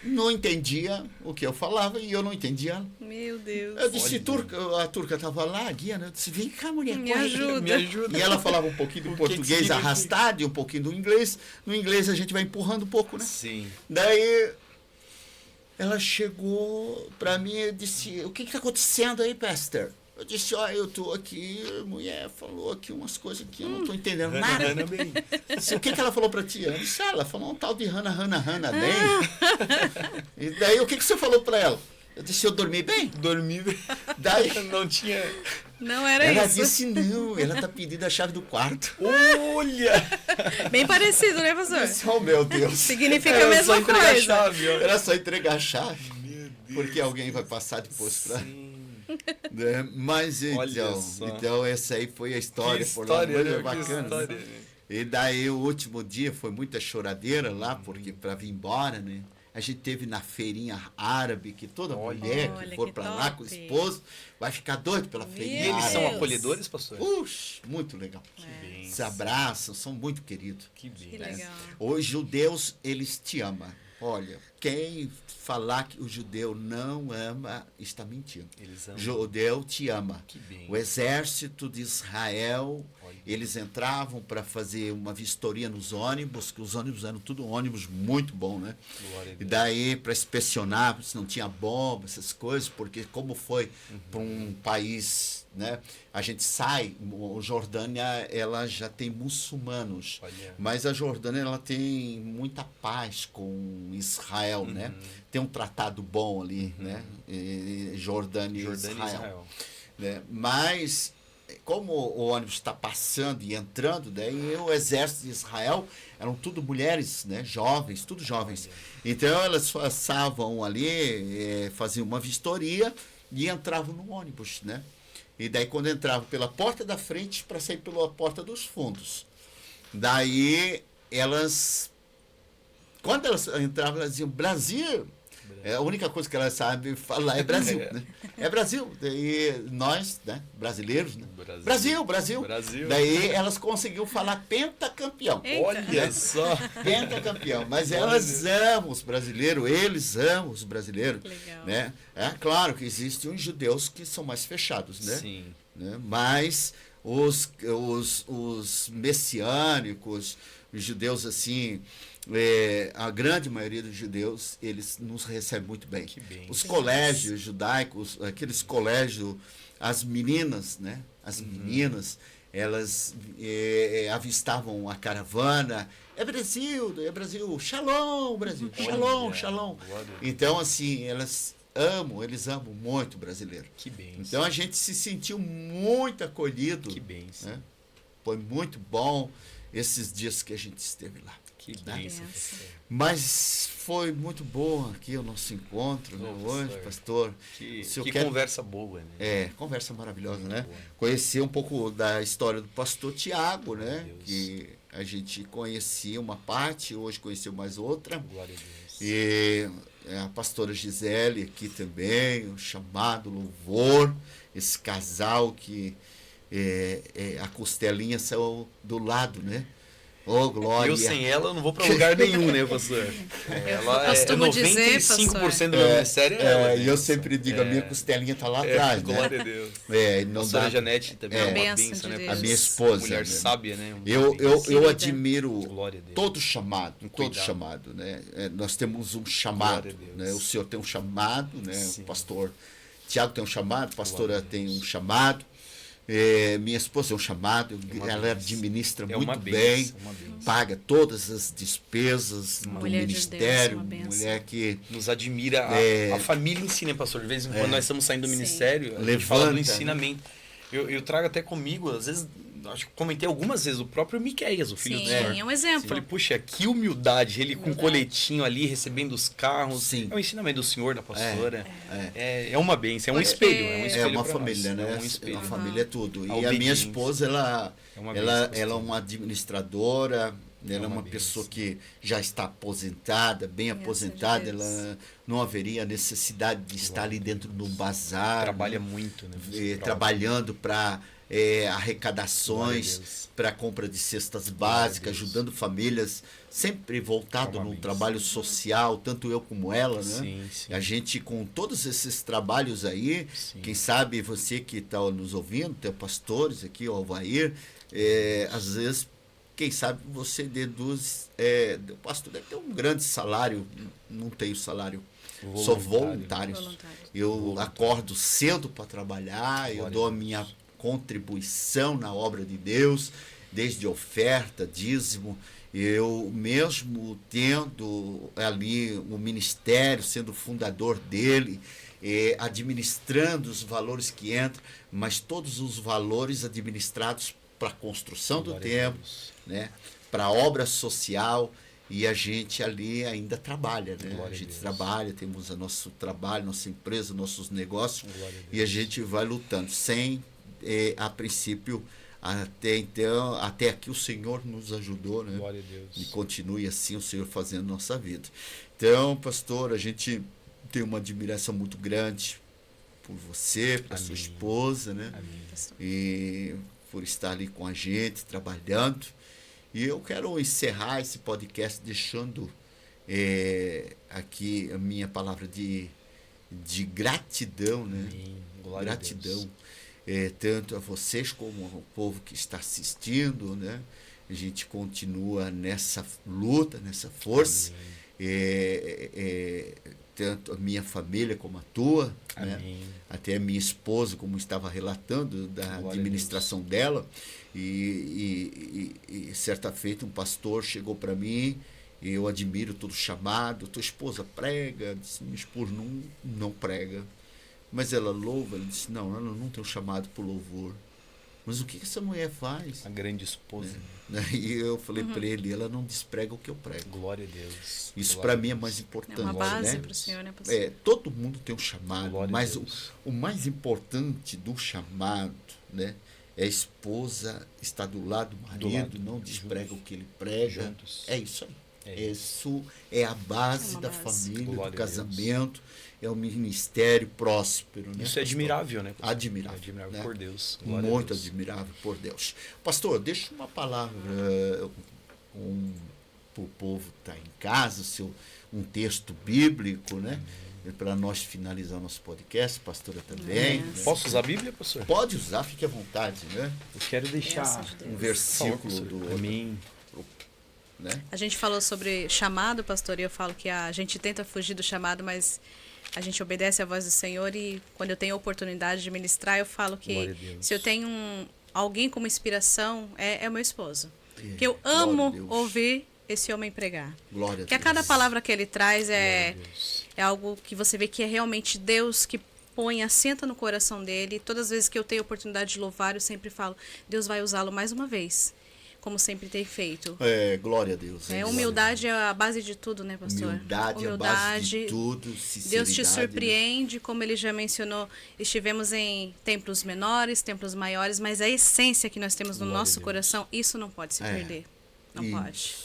não entendia o que eu falava e eu não entendia ela. Meu Deus. Eu disse, a turca estava lá, a guia, né? Eu disse, vem cá, mulher, Me ajuda. Me ajuda. E ela falava um pouquinho do português arrastado e um pouquinho do inglês. No inglês a gente vai empurrando um pouco, né? Sim. Daí ela chegou para mim e disse, o que está acontecendo aí, pastor? Eu disse, eu tô aqui, a mulher falou aqui umas coisas que eu não tô entendendo nada. Hana, bem. Disse, o que ela falou para ti? Eu disse, ela falou um tal de Hana, Hana, Hana, bem. E daí, o que você falou para ela? Eu disse, eu dormi bem? Dormi bem. Daí, não tinha... Não era ela isso. disse, não, ela tá pedindo a chave do quarto. Olha! Bem parecido, né, Eu pastor? disse, oh, meu Deus. Significa a mesma entregar coisa. a chave, ó. Era só entregar a chave. Meu Deus. Porque alguém vai passar depois para... Sim. Mas então essa aí foi a história. Que Foi história, muito né? bacana. Que história, né? E daí o último dia foi muita choradeira lá, porque para vir embora, né? A gente teve na feirinha árabe, que toda mulher que for para lá com o esposo vai ficar doido pela feirinha E eles árabe. são acolhedores, pastor? Puxa, muito legal. bem. Se abraçam, são muito queridos. Que bem. Que legal. Os judeus, eles te amam. Olha, quem falar que o judeu não ama, está mentindo. Eles amam. Judeu te ama. Que bem. O exército de Israel, eles entravam para fazer uma vistoria nos ônibus, que os ônibus eram tudo ônibus muito bom, né? Glória a Deus. E daí para inspecionar se não tinha bomba, essas coisas, porque como foi para um país, né? A gente sai, a Jordânia, ela já tem muçulmanos, Olha. mas a Jordânia ela tem muita paz com Israel, né? Tem um tratado bom ali, né? Jordânia e Israel. Né? Mas como o ônibus está passando e entrando, daí o exército de Israel eram tudo mulheres, né? Jovens, tudo jovens. Então elas passavam ali, faziam uma vistoria e entravam no ônibus, né? E daí quando entravam pela porta da frente para sair pela porta dos fundos. Daí elas, quando elas entravam, elas diziam Brasil. A única coisa que elas sabem falar é Brasil, né? É Brasil. Daí nós, né, brasileiros, né? Brasil. Daí elas conseguiam falar pentacampeão. Eita. Olha só. Pentacampeão. Mas elas amam os brasileiros, eles amam os brasileiros. Legal. Né? É claro que existem uns judeus que são mais fechados, né? Sim. Né? Mas os messiânicos, os judeus assim, a grande maioria dos judeus, eles nos recebem muito bem. Que bem. Os colégios judaicos, aqueles colégios, as meninas, né? As meninas, elas avistavam a caravana. É Brasil, Shalom, Brasil, Shalom, Shalom. Então, assim, eles amam muito o brasileiro. Que bem. Então a gente se sentiu muito acolhido. Que bem, sim. Né? Foi muito bom. esses dias que a gente esteve lá. Que né? bênção, pastor. Mas foi muito bom aqui o nosso encontro, né, hoje, pastor. Que quer... conversa boa, né? Conversa maravilhosa, muito né? boa. Conhecer um pouco da história do pastor Tiago, né? Deus. Que a gente conhecia uma parte, hoje conheceu mais outra. Glória a Deus. E a pastora Gisele aqui também, o chamado louvor, esse casal que a costelinha saiu do lado, né? Oh, glória. Eu sem ela não vou para lugar nenhum, né, pastor? Ela é 95% do meu ministério. E eu sempre digo, a minha costelinha está lá atrás, né? Glória a Deus. Não a pastora dá. Janete também é uma bênção bênção, de né? Deus. A minha esposa. Mulher né? sábia, né? Eu admiro Glória a Deus. todo chamado, Cuidado. chamado, né? Nós temos um Glória chamado, a Deus. né? O senhor tem um chamado, né? Sim. O pastor Tiago tem um chamado, a pastora Glória a tem Deus. um chamado, minha esposa tem um chamado, ela bênção. administra É muito uma bem, bênção, uma bênção. paga todas as despesas do mulher de Deus, ministério, uma bênção. mulher que Nos admira a família em si, né, pastor? De vez em quando nós estamos saindo do Sim. ministério, a gente fala do Levanta, ensinamento. Eu trago até comigo, às vezes, acho que comentei algumas vezes, o próprio Miqueias, o filho do Senhor. Sim, é um exemplo. Falei, puxa, que humildade, ele com Humildade. coletinho ali, recebendo os carros. Sim. É um ensinamento do Senhor, da pastora. é. É uma bênção, é um Porque- espelho. É um espelho é uma pra família, nós, né? É um espelho. A família é tudo. A E a minha obediência. esposa, ela É uma é bênção, uma administradora, ela é uma uma pessoa bênção. que já está aposentada, bem Bênção de aposentada, Deus. ela não haveria necessidade de estar ali dentro de um bazar, Trabalha né? muito, né? Trabalhando para Glória a arrecadações, Deus. para compra de cestas Glória a básicas, Deus. ajudando famílias, sempre voltado É uma no bênção. trabalho social, tanto eu como ela, né? Sim, sim. A gente, com todos esses trabalhos aí, Sim. quem sabe você que está nos ouvindo, tem pastores aqui, o Alvair, às vezes, quem sabe você deduz, o pastor deve ter um grande salário, não tenho salário, sou voluntário. Voluntário. Eu acordo cedo para trabalhar, eu Glória dou a a Deus. minha contribuição na obra de Deus, desde oferta, dízimo. Eu mesmo tendo ali o ministério, sendo fundador dele, administrando os valores que entram, mas todos os valores administrados para a construção do Glória a templo, Deus. né, para a obra social, e a gente ali ainda trabalha, né? Glória A a gente Deus. trabalha, temos o nosso trabalho, nossa empresa, nossos negócios, Glória a Deus. e a gente vai lutando sem, a princípio, até aqui o Senhor nos ajudou, né? Glória a Deus. E continue assim o Senhor fazendo nossa vida. Então, pastor, a gente tem uma admiração muito grande por você, por sua Amém. esposa, né? Amém. E por estar ali com a gente, trabalhando. E eu quero encerrar esse podcast deixando aqui a minha palavra de gratidão, né? Amém. Glória a Gratidão. Deus. Tanto a vocês como ao povo que está assistindo, né? A gente continua nessa luta, nessa força. Tanto a minha família como a tua, né? Amém. Até a minha esposa, como estava relatando, da Glória a administração dela. E certa feita um pastor chegou para mim, e eu admiro todo o chamado, tua esposa prega, disse, minha esposa não prega. Mas ela louva, ele disse, não, ela não tem um chamado para louvor. Mas o que essa mulher faz? A grande esposa. E eu falei para ele, ela não desprega o que eu prego. Glória a Deus. Isso Glória para a mim é Deus. mais É importante. uma base né? para o senhor, né, pastor? Todo mundo tem um chamado, Glória a mas Deus. o mais importante do chamado, né, é a esposa estar do lado do marido, lado, não juntos. desprega o que ele prega. Juntos. É isso aí. É Isso é a base É uma da base. família, Glória do a Deus. casamento, é o ministério próspero. Né, Isso é pastor? admirável, né? pastor? Admirável, É admirável né? por Deus. Glória a Muito Deus. admirável por Deus. Pastor, deixa uma palavra para o povo que está em casa, um texto bíblico, né? Para nós finalizar o nosso podcast, pastora também. né? Posso usar a Bíblia, pastor? Pode usar, fique à vontade, né? Eu quero deixar Bênção de Deus. Um Por versículo favor, pastor. do Amém. né? A gente falou sobre chamado, pastor, e eu falo que a gente tenta fugir do chamado, mas a gente obedece à voz do Senhor, e quando eu tenho a oportunidade de ministrar, eu falo Glória que a Deus. se eu tenho alguém como inspiração, é o meu esposo. Que eu Glória a amo Deus. ouvir esse homem pregar. Glória a Que a Deus. cada palavra que ele traz Glória a Deus. é algo que você vê que é realmente Deus que põe, assenta no coração dele. Todas as vezes que eu tenho a oportunidade de louvar, eu sempre falo, Deus vai usá-lo mais uma vez. como sempre tem feito. Glória a Deus. Humildade é a base de tudo, né, pastor? Humildade é a base de tudo, sinceridade. Deus te surpreende, como ele já mencionou, estivemos em templos menores, templos maiores, mas a essência que nós temos no nosso coração, isso não pode se perder. Não pode.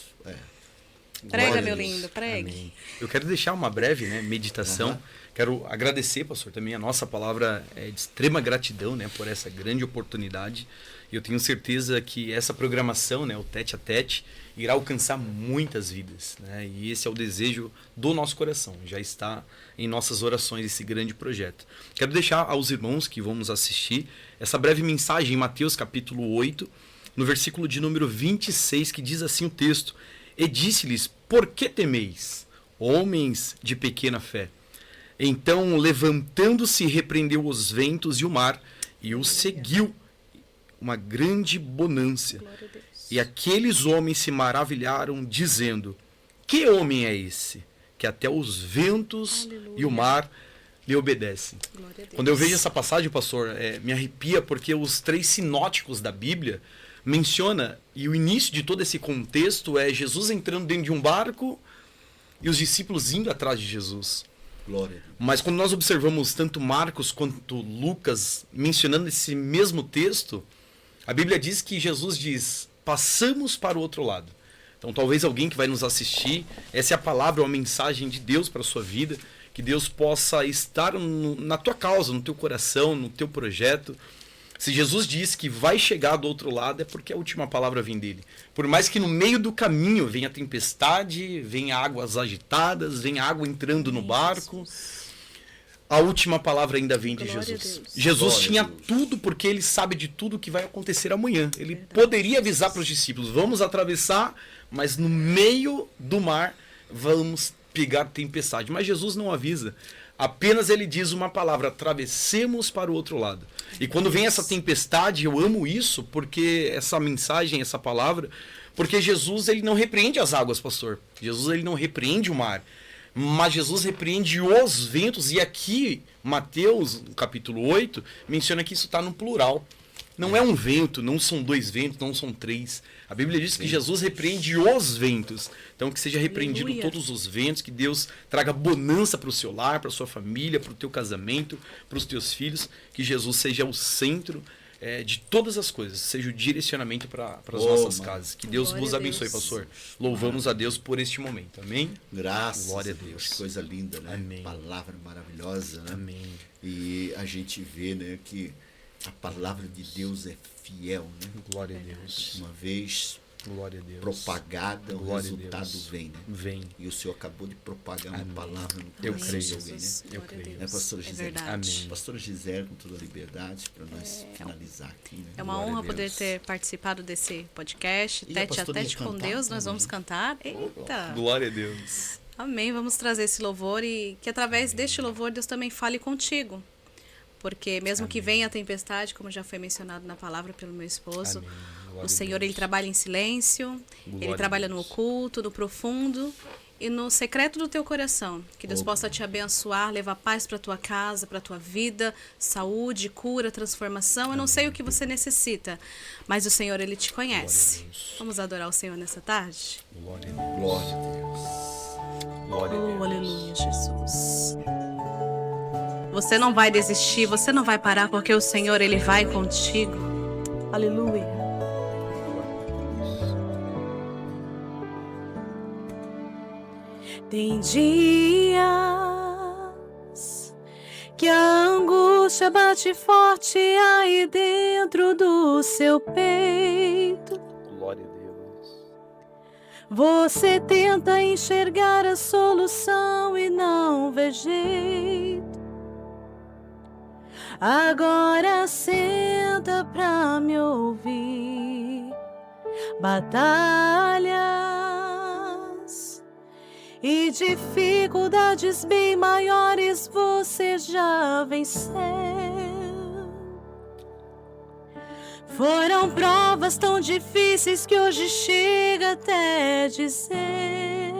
Prega, meu lindo, pregue. Amém. Eu quero deixar uma breve meditação. Quero agradecer, pastor, também a nossa palavra é de extrema gratidão, por essa grande oportunidade. E eu tenho certeza que essa programação, o Tete a Tete, irá alcançar muitas vidas. E esse é o desejo do nosso coração. Já está em nossas orações esse grande projeto. Quero deixar aos irmãos que vão nos assistir essa breve mensagem em Mateus capítulo 8, no versículo de número 26, que diz assim o texto: E disse-lhes, por que temeis, homens de pequena fé? Então, levantando-se, repreendeu os ventos e o mar, e os seguiu uma grande bonança. E aqueles homens se maravilharam, dizendo, que homem é esse, que até os ventos e o mar lhe obedecem? Quando eu vejo essa passagem, pastor, me arrepia, porque os 3 sinóticos da Bíblia menciona, e o início de todo esse contexto é Jesus entrando dentro de um barco e os discípulos indo atrás de Jesus. Glória. Mas quando nós observamos tanto Marcos quanto Lucas mencionando esse mesmo texto, a Bíblia diz que Jesus diz, passamos para o outro lado. Então talvez alguém que vai nos assistir, essa é a palavra, uma mensagem de Deus para a sua vida, que Deus possa estar na tua causa, no teu coração, no teu projeto. Se Jesus diz que vai chegar do outro lado, é porque a última palavra vem dele. Por mais que no meio do caminho venha tempestade, venha águas agitadas, venha água entrando no barco, a última palavra ainda vem de Jesus. Jesus tinha tudo, porque ele sabe de tudo que vai acontecer amanhã. Ele poderia avisar para os discípulos, vamos atravessar, mas no meio do mar vamos pegar tempestade. Mas Jesus não avisa. Apenas ele diz uma palavra, atravessemos para o outro lado. E quando vem essa tempestade, eu amo isso, porque essa mensagem, essa palavra, porque Jesus ele não repreende as águas, pastor. Jesus ele não repreende o mar, mas Jesus repreende os ventos. E aqui, Mateus, no capítulo 8, menciona que isso está no plural. Não é um vento, não são 2 ventos, não são 3. A Bíblia diz que Jesus repreende os ventos. Então que seja repreendido todos os ventos, que Deus traga bonança para o seu lar, para a sua família, para o teu casamento, para os teus filhos. Que Jesus seja o centro de todas as coisas, seja o direcionamento para as nossas casas. Que Deus vos abençoe, pastor. Louvamos a Deus por este momento. Amém? Graças Glória a Deus. Que coisa linda, né? Amém. Palavra maravilhosa, né? Amém. E a gente vê, né, que a palavra de Deus é fiel, né? Glória a Deus. Uma vez Glória a Deus. propagada, o resultado vem, né? Vem. E o Senhor acabou de propagar uma palavra no Eu coração creio. de alguém, né? Eu creio. Né, pastora Gisele? Amém. Pastora Gisele, com toda a liberdade, para nós finalizar aqui, né? É uma Glória honra a Deus. poder ter participado desse podcast, E a Tete a pastora ia Tete com cantar Deus. Nós também. vamos cantar. Eita! Glória a Deus. Amém. Vamos trazer esse louvor e que através deste louvor Deus também fale contigo. Porque mesmo que venha a tempestade, como já foi mencionado na palavra pelo meu esposo, o Senhor ele trabalha em silêncio, ele trabalha no oculto, no profundo e no secreto do teu coração. Que Deus possa te abençoar, levar paz para tua casa, para tua vida, saúde, cura, transformação. Eu não sei o que você necessita, mas o Senhor ele te conhece. Vamos adorar o Senhor nessa tarde? Glória a Deus. Glória a Deus. Glória a Deus. Oh, aleluia, Jesus. Você não vai desistir, você não vai parar, porque o Senhor, Ele vai contigo. Aleluia. Tem dias que a angústia bate forte aí dentro do seu peito. Glória a Deus. Você tenta enxergar a solução e não vê jeito. Agora senta pra me ouvir. Batalhas e dificuldades bem maiores você já venceu. Foram provas tão difíceis que hoje chega até dizer: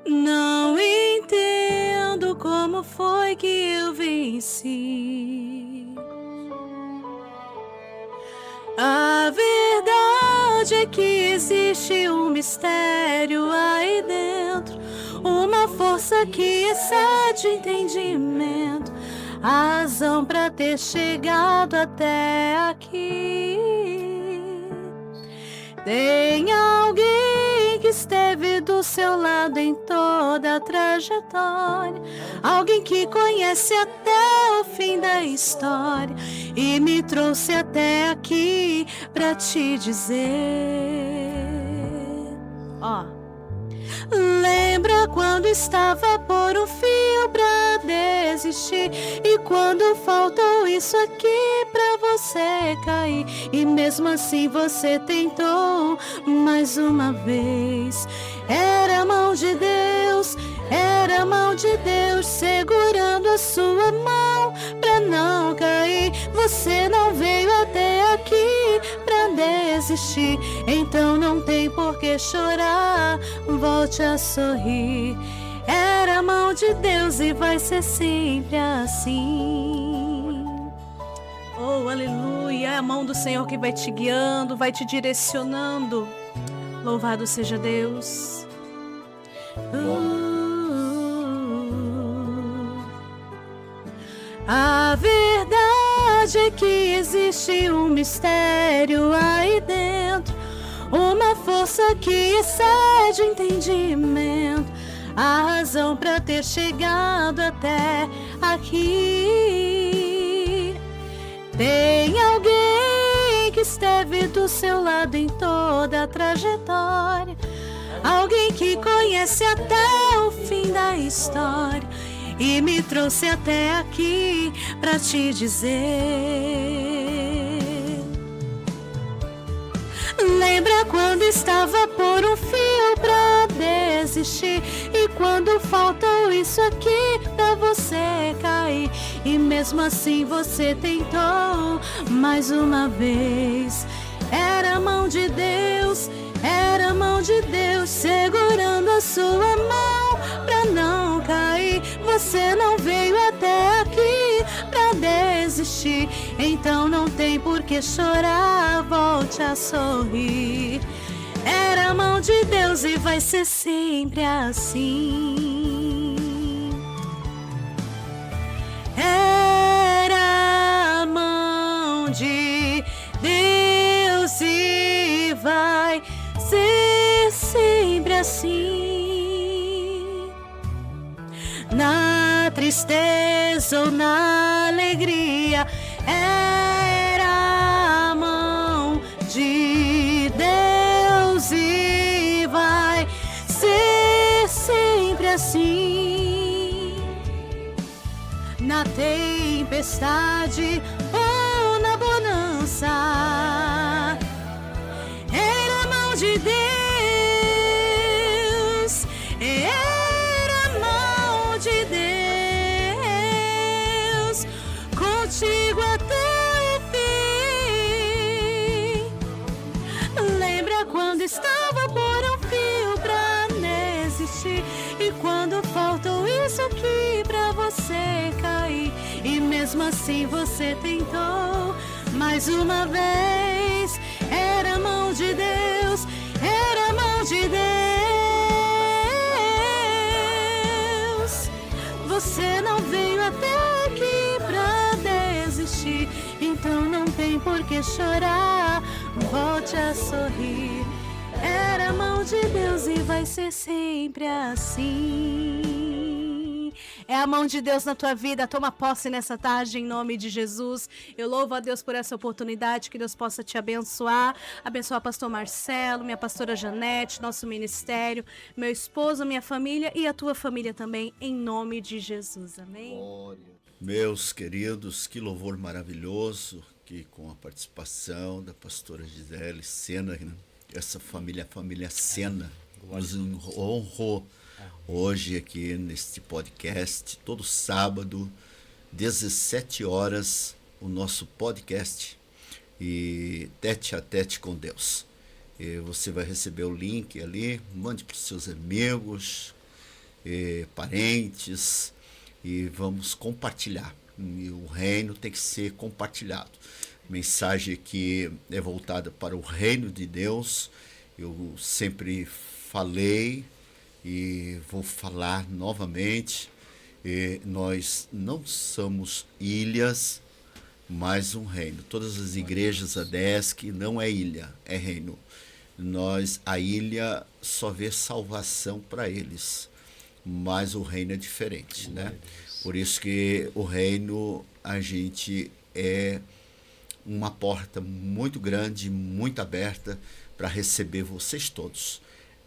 não entendo como foi que eu venci. A verdade verdade é que existe um mistério aí dentro, uma força que excede o entendimento, a razão para ter chegado até aqui. Tem alguém que esteve do seu lado em toda a trajetória, alguém que conhece até o fim da história e me trouxe até aqui pra te dizer, lembra quando estava por um fio pra desistir, e quando faltou isso aqui pra você cair, e mesmo assim você tentou mais uma vez. Era a mão de Deus, era a mão de Deus segurando a sua mão pra não cair. Você não veio até aqui pra desistir, então não tem por que chorar, volte a sorrir. Era a mão de Deus e vai ser sempre assim. Oh, aleluia, é a mão do Senhor que vai te guiando, vai te direcionando. Louvado seja Deus. A verdade é que existe um mistério aí dentro, uma força que excede o entendimento, a razão para ter chegado até aqui. Tem alguém que esteve do seu lado em toda a trajetória, alguém que conhece até o fim da história e me trouxe até aqui pra te dizer, lembra quando estava por um fio pra desistir, e quando faltou isso aqui pra você cair, e mesmo assim você tentou mais uma vez. Era a mão de Deus, era a mão de Deus segurando a sua mão pra não cair. Você não veio até aqui pra desistir, então não tem por que chorar, volte a sorrir. Era a mão de Deus e vai ser sempre assim. Era a mão de Deus e vai ser sempre assim. Na tristeza ou na alegria, era a mão de Deus e vai ser sempre assim. Na tempestade ou na bonança, era a mão de Deus, era a mão de Deus, contigo até o fim. Lembra quando estava por um fio pra desistir, e quando faltou isso aqui pra você cair, e mesmo assim você tentou mais uma vez. Era a mão de Deus, era a mão de Deus. Você não veio até aqui pra desistir, então não tem por que chorar, volte a sorrir. Era a mão de Deus e vai ser sempre assim. É a mão de Deus na tua vida, toma posse nessa tarde em nome de Jesus. Eu louvo a Deus por essa oportunidade, que Deus possa te abençoar, abençoar o pastor Marcelo, minha pastora Janete, nosso ministério, meu esposo, minha família e a tua família também, em nome de Jesus, amém? Glória. Meus queridos, que louvor maravilhoso, que com a participação da pastora Gisele Sena, né? Essa família, a família Sena, nos honrou hoje aqui neste podcast, todo sábado, 17 horas, o nosso podcast, e Tete a Tete com Deus. E você vai receber o link ali, mande para os seus amigos, parentes, e vamos compartilhar. E o reino tem que ser compartilhado. Mensagem que é voltada para o reino de Deus. Eu sempre falei e vou falar novamente. Nós não somos ilhas, mas um reino. Todas as igrejas ADESC não é ilha, é reino. A ilha só vê salvação para eles, mas o reino é diferente, né? Por isso que o reino, a gente é uma porta muito grande, muito aberta para receber vocês todos.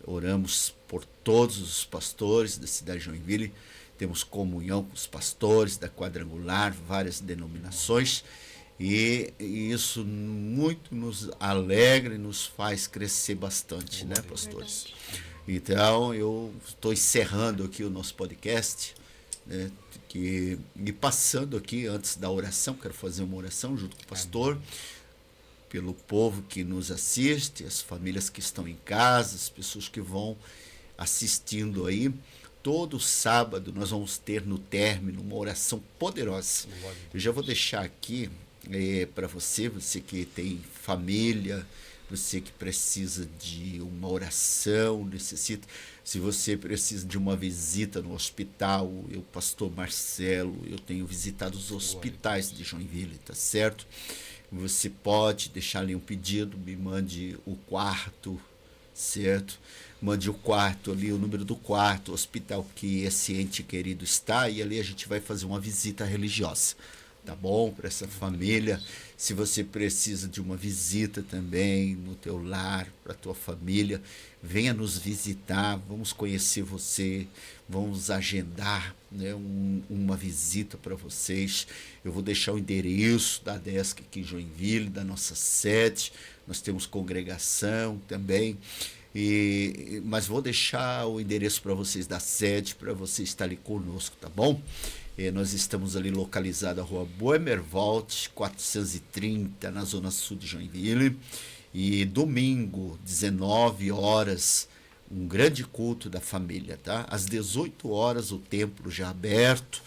Oramos por todos os pastores da cidade de Joinville, temos comunhão com os pastores da Quadrangular, várias denominações, e isso muito nos alegra e nos faz crescer bastante, né, pastores? Então, eu estou encerrando aqui o nosso podcast, né, e passando aqui, antes da oração, quero fazer uma oração junto com o pastor, pelo povo que nos assiste, as famílias que estão em casa, as pessoas que vão assistindo aí. Todo sábado nós vamos ter no término uma oração poderosa. Eu já vou deixar aqui para você que tem família, você que precisa de uma oração, se você precisa de uma visita no hospital, eu, pastor Marcelo, eu tenho visitado os hospitais de Joinville, tá certo? Você pode deixar ali um pedido, me mande o quarto, certo? Mande o quarto ali, o número do quarto, o hospital que esse ente querido está, e ali a gente vai fazer uma visita religiosa. Tá bom? Para essa família. Se você precisa de uma visita também no teu lar, para a tua família, venha nos visitar, vamos conhecer você, vamos agendar, né, uma visita para vocês. Eu vou deixar o endereço da ADESC aqui em Joinville, da nossa sede, nós temos congregação também, mas vou deixar o endereço para vocês da sede, para você estar ali conosco, tá bom? Nós estamos ali localizados na rua Boemerwald, 430, na zona sul de Joinville. E domingo, 19 horas, um grande culto da família, tá? Às 18 horas, o templo já aberto,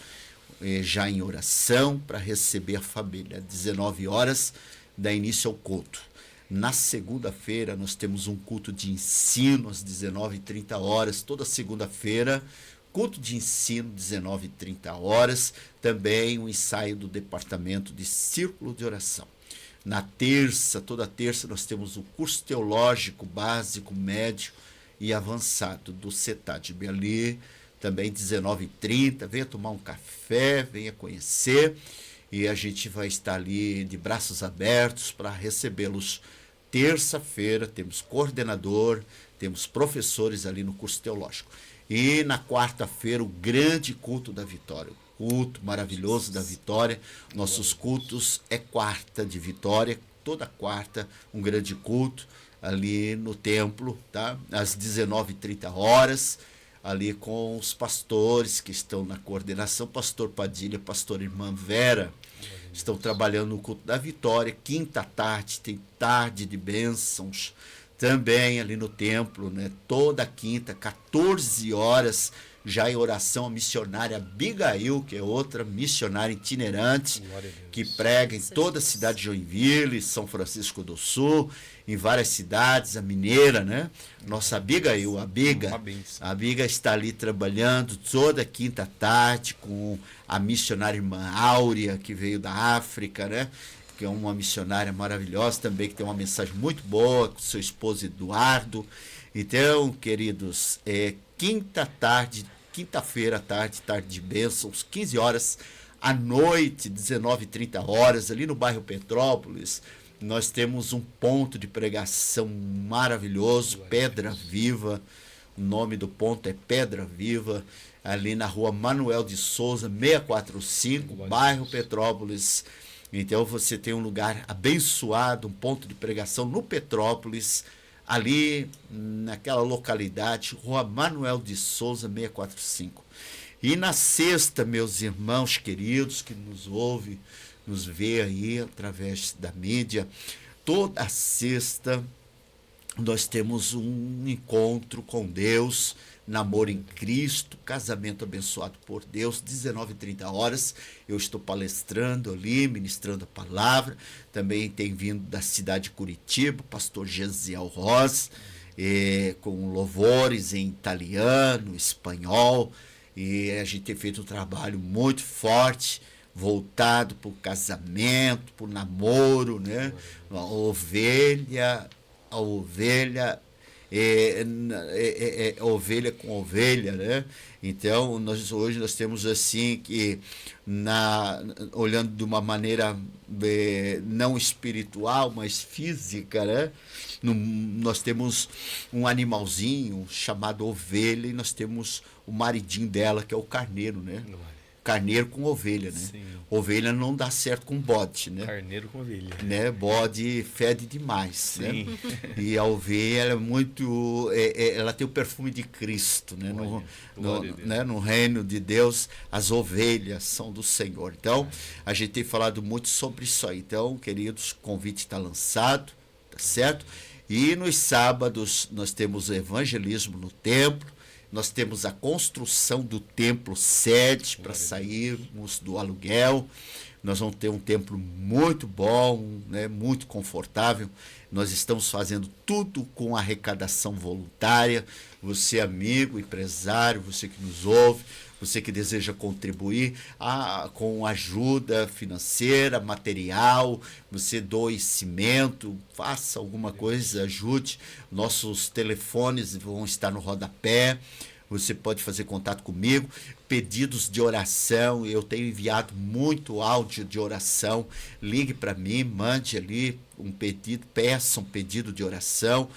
já em oração para receber a família. Às 19 horas, dá início ao culto. Na segunda-feira, nós temos um culto de ensino às 19h30 horas, toda segunda-feira. Culto de ensino, 19h30, também um ensaio do departamento de círculo de oração. Na terça, toda terça, nós temos o curso teológico básico, médio e avançado do CETAD ali, também 19h30, venha tomar um café, venha conhecer, e a gente vai estar ali de braços abertos para recebê-los. Terça-feira temos coordenador, temos professores ali no curso teológico. E na quarta-feira, o grande culto da vitória, o culto maravilhoso da vitória. Nossos cultos é quarta de vitória, toda quarta, um grande culto ali no templo, tá? Às 19h30, ali com os pastores que estão na coordenação, pastor Padilha, pastor Irmã Vera, estão trabalhando no culto da vitória. Quinta tarde, tem tarde de bênçãos, também ali no templo, né? Toda quinta, 14 horas, já em oração, a missionária Abigail, que é outra missionária itinerante, que prega em toda a cidade de Joinville, São Francisco do Sul, em várias cidades, a mineira, né? Nossa Abigail, a Biga está ali trabalhando toda quinta tarde com a missionária irmã Áurea, que veio da África, né? Que é uma missionária maravilhosa também, que tem uma mensagem muito boa, com seu esposo Eduardo. Então, queridos, quinta-feira à tarde de bênçãos, 15 horas, à noite, 19h30, ali no bairro Petrópolis, nós temos um ponto de pregação maravilhoso, Pedra Viva. O nome do ponto é Pedra Viva, ali na rua Manuel de Souza, 645, bairro Petrópolis. Então você tem um lugar abençoado, um ponto de pregação no Petrópolis, ali naquela localidade, rua Manuel de Souza, 645. E na sexta, meus irmãos queridos que nos ouvem, nos vê aí através da mídia, toda sexta nós temos um encontro com Deus, namoro em Cristo, casamento abençoado por Deus, 19h30. Eu estou palestrando ali, ministrando a palavra. Também tem vindo da cidade de Curitiba, pastor Gesiel Ross, com louvores em italiano, espanhol. E a gente tem feito um trabalho muito forte, voltado para o casamento, para o namoro, né? A ovelha ovelha com ovelha, né? Então, hoje nós temos assim que, olhando de uma maneira não espiritual, mas física, né? Nós temos um animalzinho chamado ovelha e nós temos o maridinho dela, que é o carneiro, né? Carneiro com ovelha, né? Sim. Ovelha não dá certo com bode, né? Carneiro com ovelha. Né? Bode fede demais, Sim. né? E a ovelha ela é muito, ela tem o perfume de Cristo, né? No reino de Deus, as ovelhas são do Senhor. Então, a gente tem falado muito sobre isso aí. Então, queridos, o convite está lançado, tá certo? E nos sábados nós temos o evangelismo no templo. Nós temos a construção do templo sede para sairmos do aluguel. Nós vamos ter um templo muito bom, né, muito confortável. Nós estamos fazendo tudo com arrecadação voluntária. Você, amigo, empresário, você que nos ouve, você que deseja contribuir com ajuda financeira, material, você doe cimento, faça alguma coisa, ajude. Nossos telefones vão estar no rodapé. Você pode fazer contato comigo, pedidos de oração, eu tenho enviado muito áudio de oração. Ligue para mim, mande ali um pedido, peça um pedido de oração.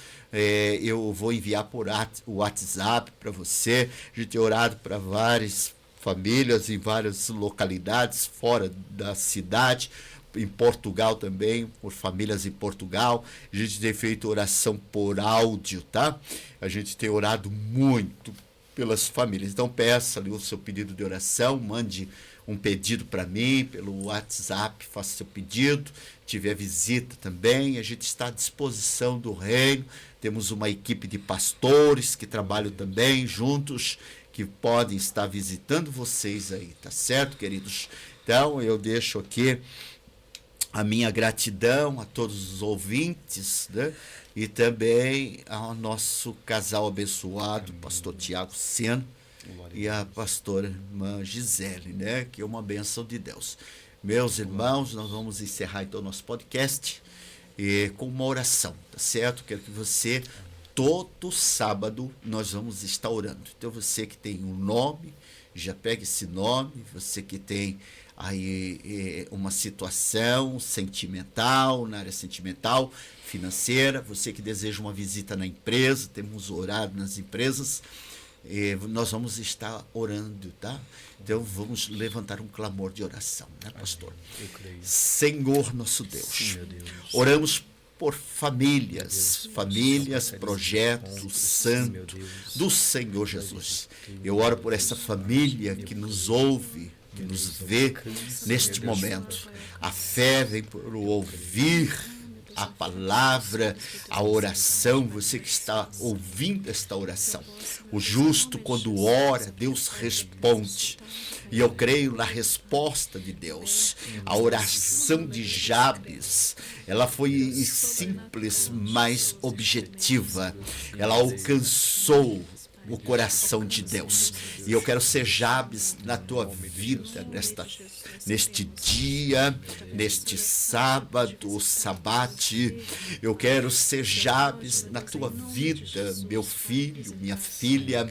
Eu vou enviar por WhatsApp para você. A gente tem orado para várias famílias em várias localidades fora da cidade, em Portugal também, por famílias em Portugal. A gente tem feito oração por áudio, tá? A gente tem orado muito pelas famílias. Então peça ali o seu pedido de oração, mande um pedido para mim pelo WhatsApp, faça seu pedido. Tiver visita também, a gente está à disposição do reino. Temos uma equipe de pastores que trabalham também juntos, que podem estar visitando vocês aí, tá certo, queridos? Então eu deixo aqui a minha gratidão a todos os ouvintes, né? E também ao nosso casal abençoado, pastor Tiago Sena e a pastora irmã Gisele, né? Que é uma bênção de Deus. Meus irmãos, nós vamos encerrar então o nosso podcast com uma oração, tá certo? Quero que você, todo sábado, nós vamos estar orando. Então você que tem um nome, já pega esse nome. Você que tem aí uma situação sentimental, na área sentimental, financeira, você que deseja uma visita na empresa, temos orado nas empresas, nós vamos estar orando, tá? Então vamos levantar um clamor de oração, né, pastor? Senhor nosso Deus, sim, meu Deus, oramos por famílias, projetos santos do Senhor Jesus. Eu oro por essa família que nos ouve, que nos vê neste momento. A fé vem por ouvir a palavra, a oração. Você que está ouvindo esta oração, o justo quando ora, Deus responde. E eu creio na resposta de Deus. A oração de Jabes, ela foi simples, mas objetiva. Ela alcançou o coração de Deus. E eu quero ser Jabes na tua vida, neste dia, neste sábado, o sabate. Eu quero ser Jabes na tua vida, meu filho, minha filha,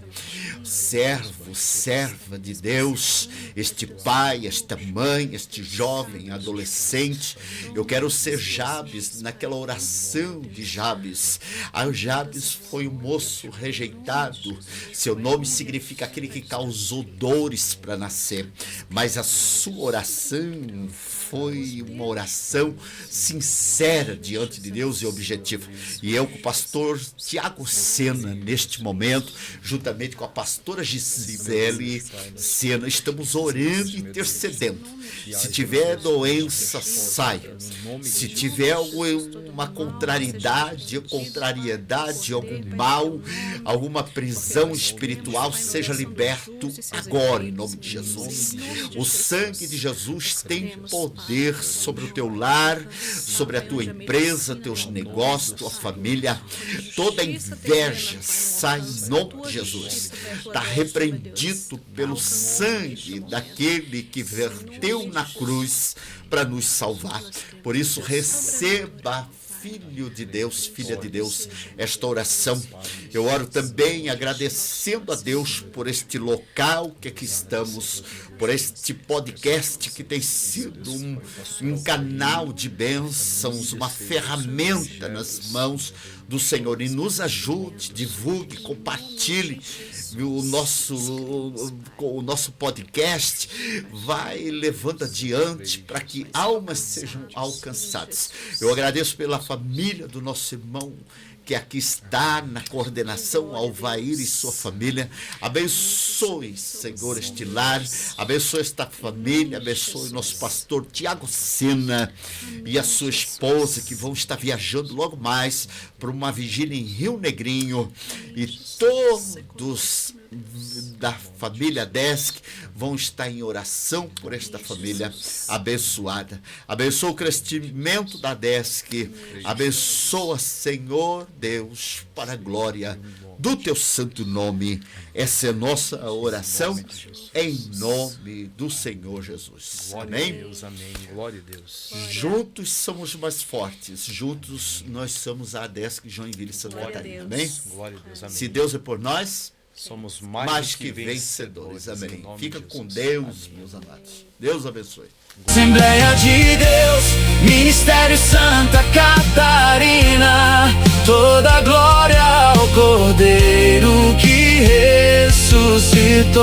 servo, serva de Deus, este pai, esta mãe, este jovem, adolescente. Eu quero ser Jabes naquela oração de Jabes. Jabes foi um moço rejeitado, Seu nome significa aquele que causou dores para nascer. Mas a sua oração foi uma oração sincera diante de Deus e objetiva. E eu, com o pastor Tiago Sena, neste momento, juntamente com a pastora Gisele Sena, estamos orando e intercedendo. Se tiver doença, saia. Se tiver alguma contrariedade, algum mal, alguma prisão espiritual, seja liberto agora, em nome de Jesus. O sangue de Jesus tem poder sobre o teu lar, sobre a tua empresa, teus negócios, tua família. Toda inveja sai em nome de Jesus. Está repreendido pelo sangue daquele que verteu na cruz para nos salvar. Por isso, receba, filho de Deus, filha de Deus, esta oração. Eu oro também agradecendo a Deus por este local que aqui estamos, por este podcast que tem sido um canal de bênçãos, uma ferramenta nas mãos do Senhor. E nos ajude, divulgue, compartilhe o nosso podcast, vai levando adiante para que almas sejam alcançadas. Eu agradeço pela família do nosso irmão que aqui está na coordenação, Alvair e sua família. Abençoe, Senhor, este lar, abençoe esta família, abençoe nosso pastor Tiago Sena e a sua esposa, que vão estar viajando logo mais para uma vigília em Rio Negrinho, e todos da família Desk vão estar em oração por esta família abençoada. Abençoa o crescimento da Desk, abençoa, Senhor Deus, para a glória do teu santo nome. Essa é a nossa oração em nome do Senhor Jesus. Amém? Glória a Deus, amém. Glória a Deus. Juntos somos mais fortes. Juntos nós somos a Desk Joinville e Santa Catarina. Amém? Glória a Deus, amém. Se Deus é por nós, somos mais que vencedores. Amém. Fica com Deus, amém, meus amados. Deus abençoe. Assembleia de Deus, Ministério Santa Catarina, toda glória ao Cordeiro que ressuscitou.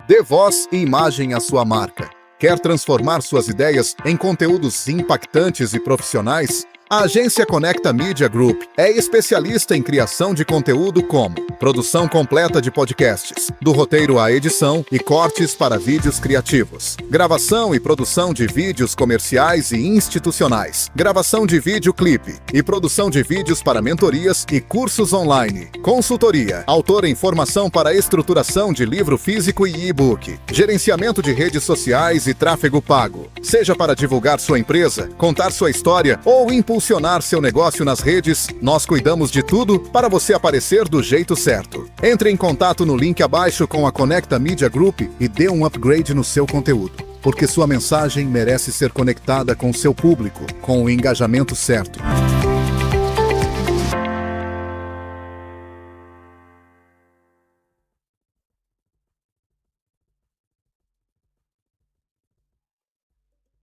Dê voz e imagem à sua marca. Quer transformar suas ideias em conteúdos impactantes e profissionais? A agência Conecta Media Group é especialista em criação de conteúdo como produção completa de podcasts, do roteiro à edição e cortes para vídeos criativos, gravação e produção de vídeos comerciais e institucionais, gravação de videoclipe e produção de vídeos para mentorias e cursos online, consultoria, autor em formação para estruturação de livro físico e e-book, gerenciamento de redes sociais e tráfego pago, seja para divulgar sua empresa, contar sua história ou impulsionar seu negócio nas redes, nós cuidamos de tudo para você aparecer do jeito certo. Entre em contato no link abaixo com a Conecta Media Group e dê um upgrade no seu conteúdo, porque sua mensagem merece ser conectada com seu público, com o engajamento certo.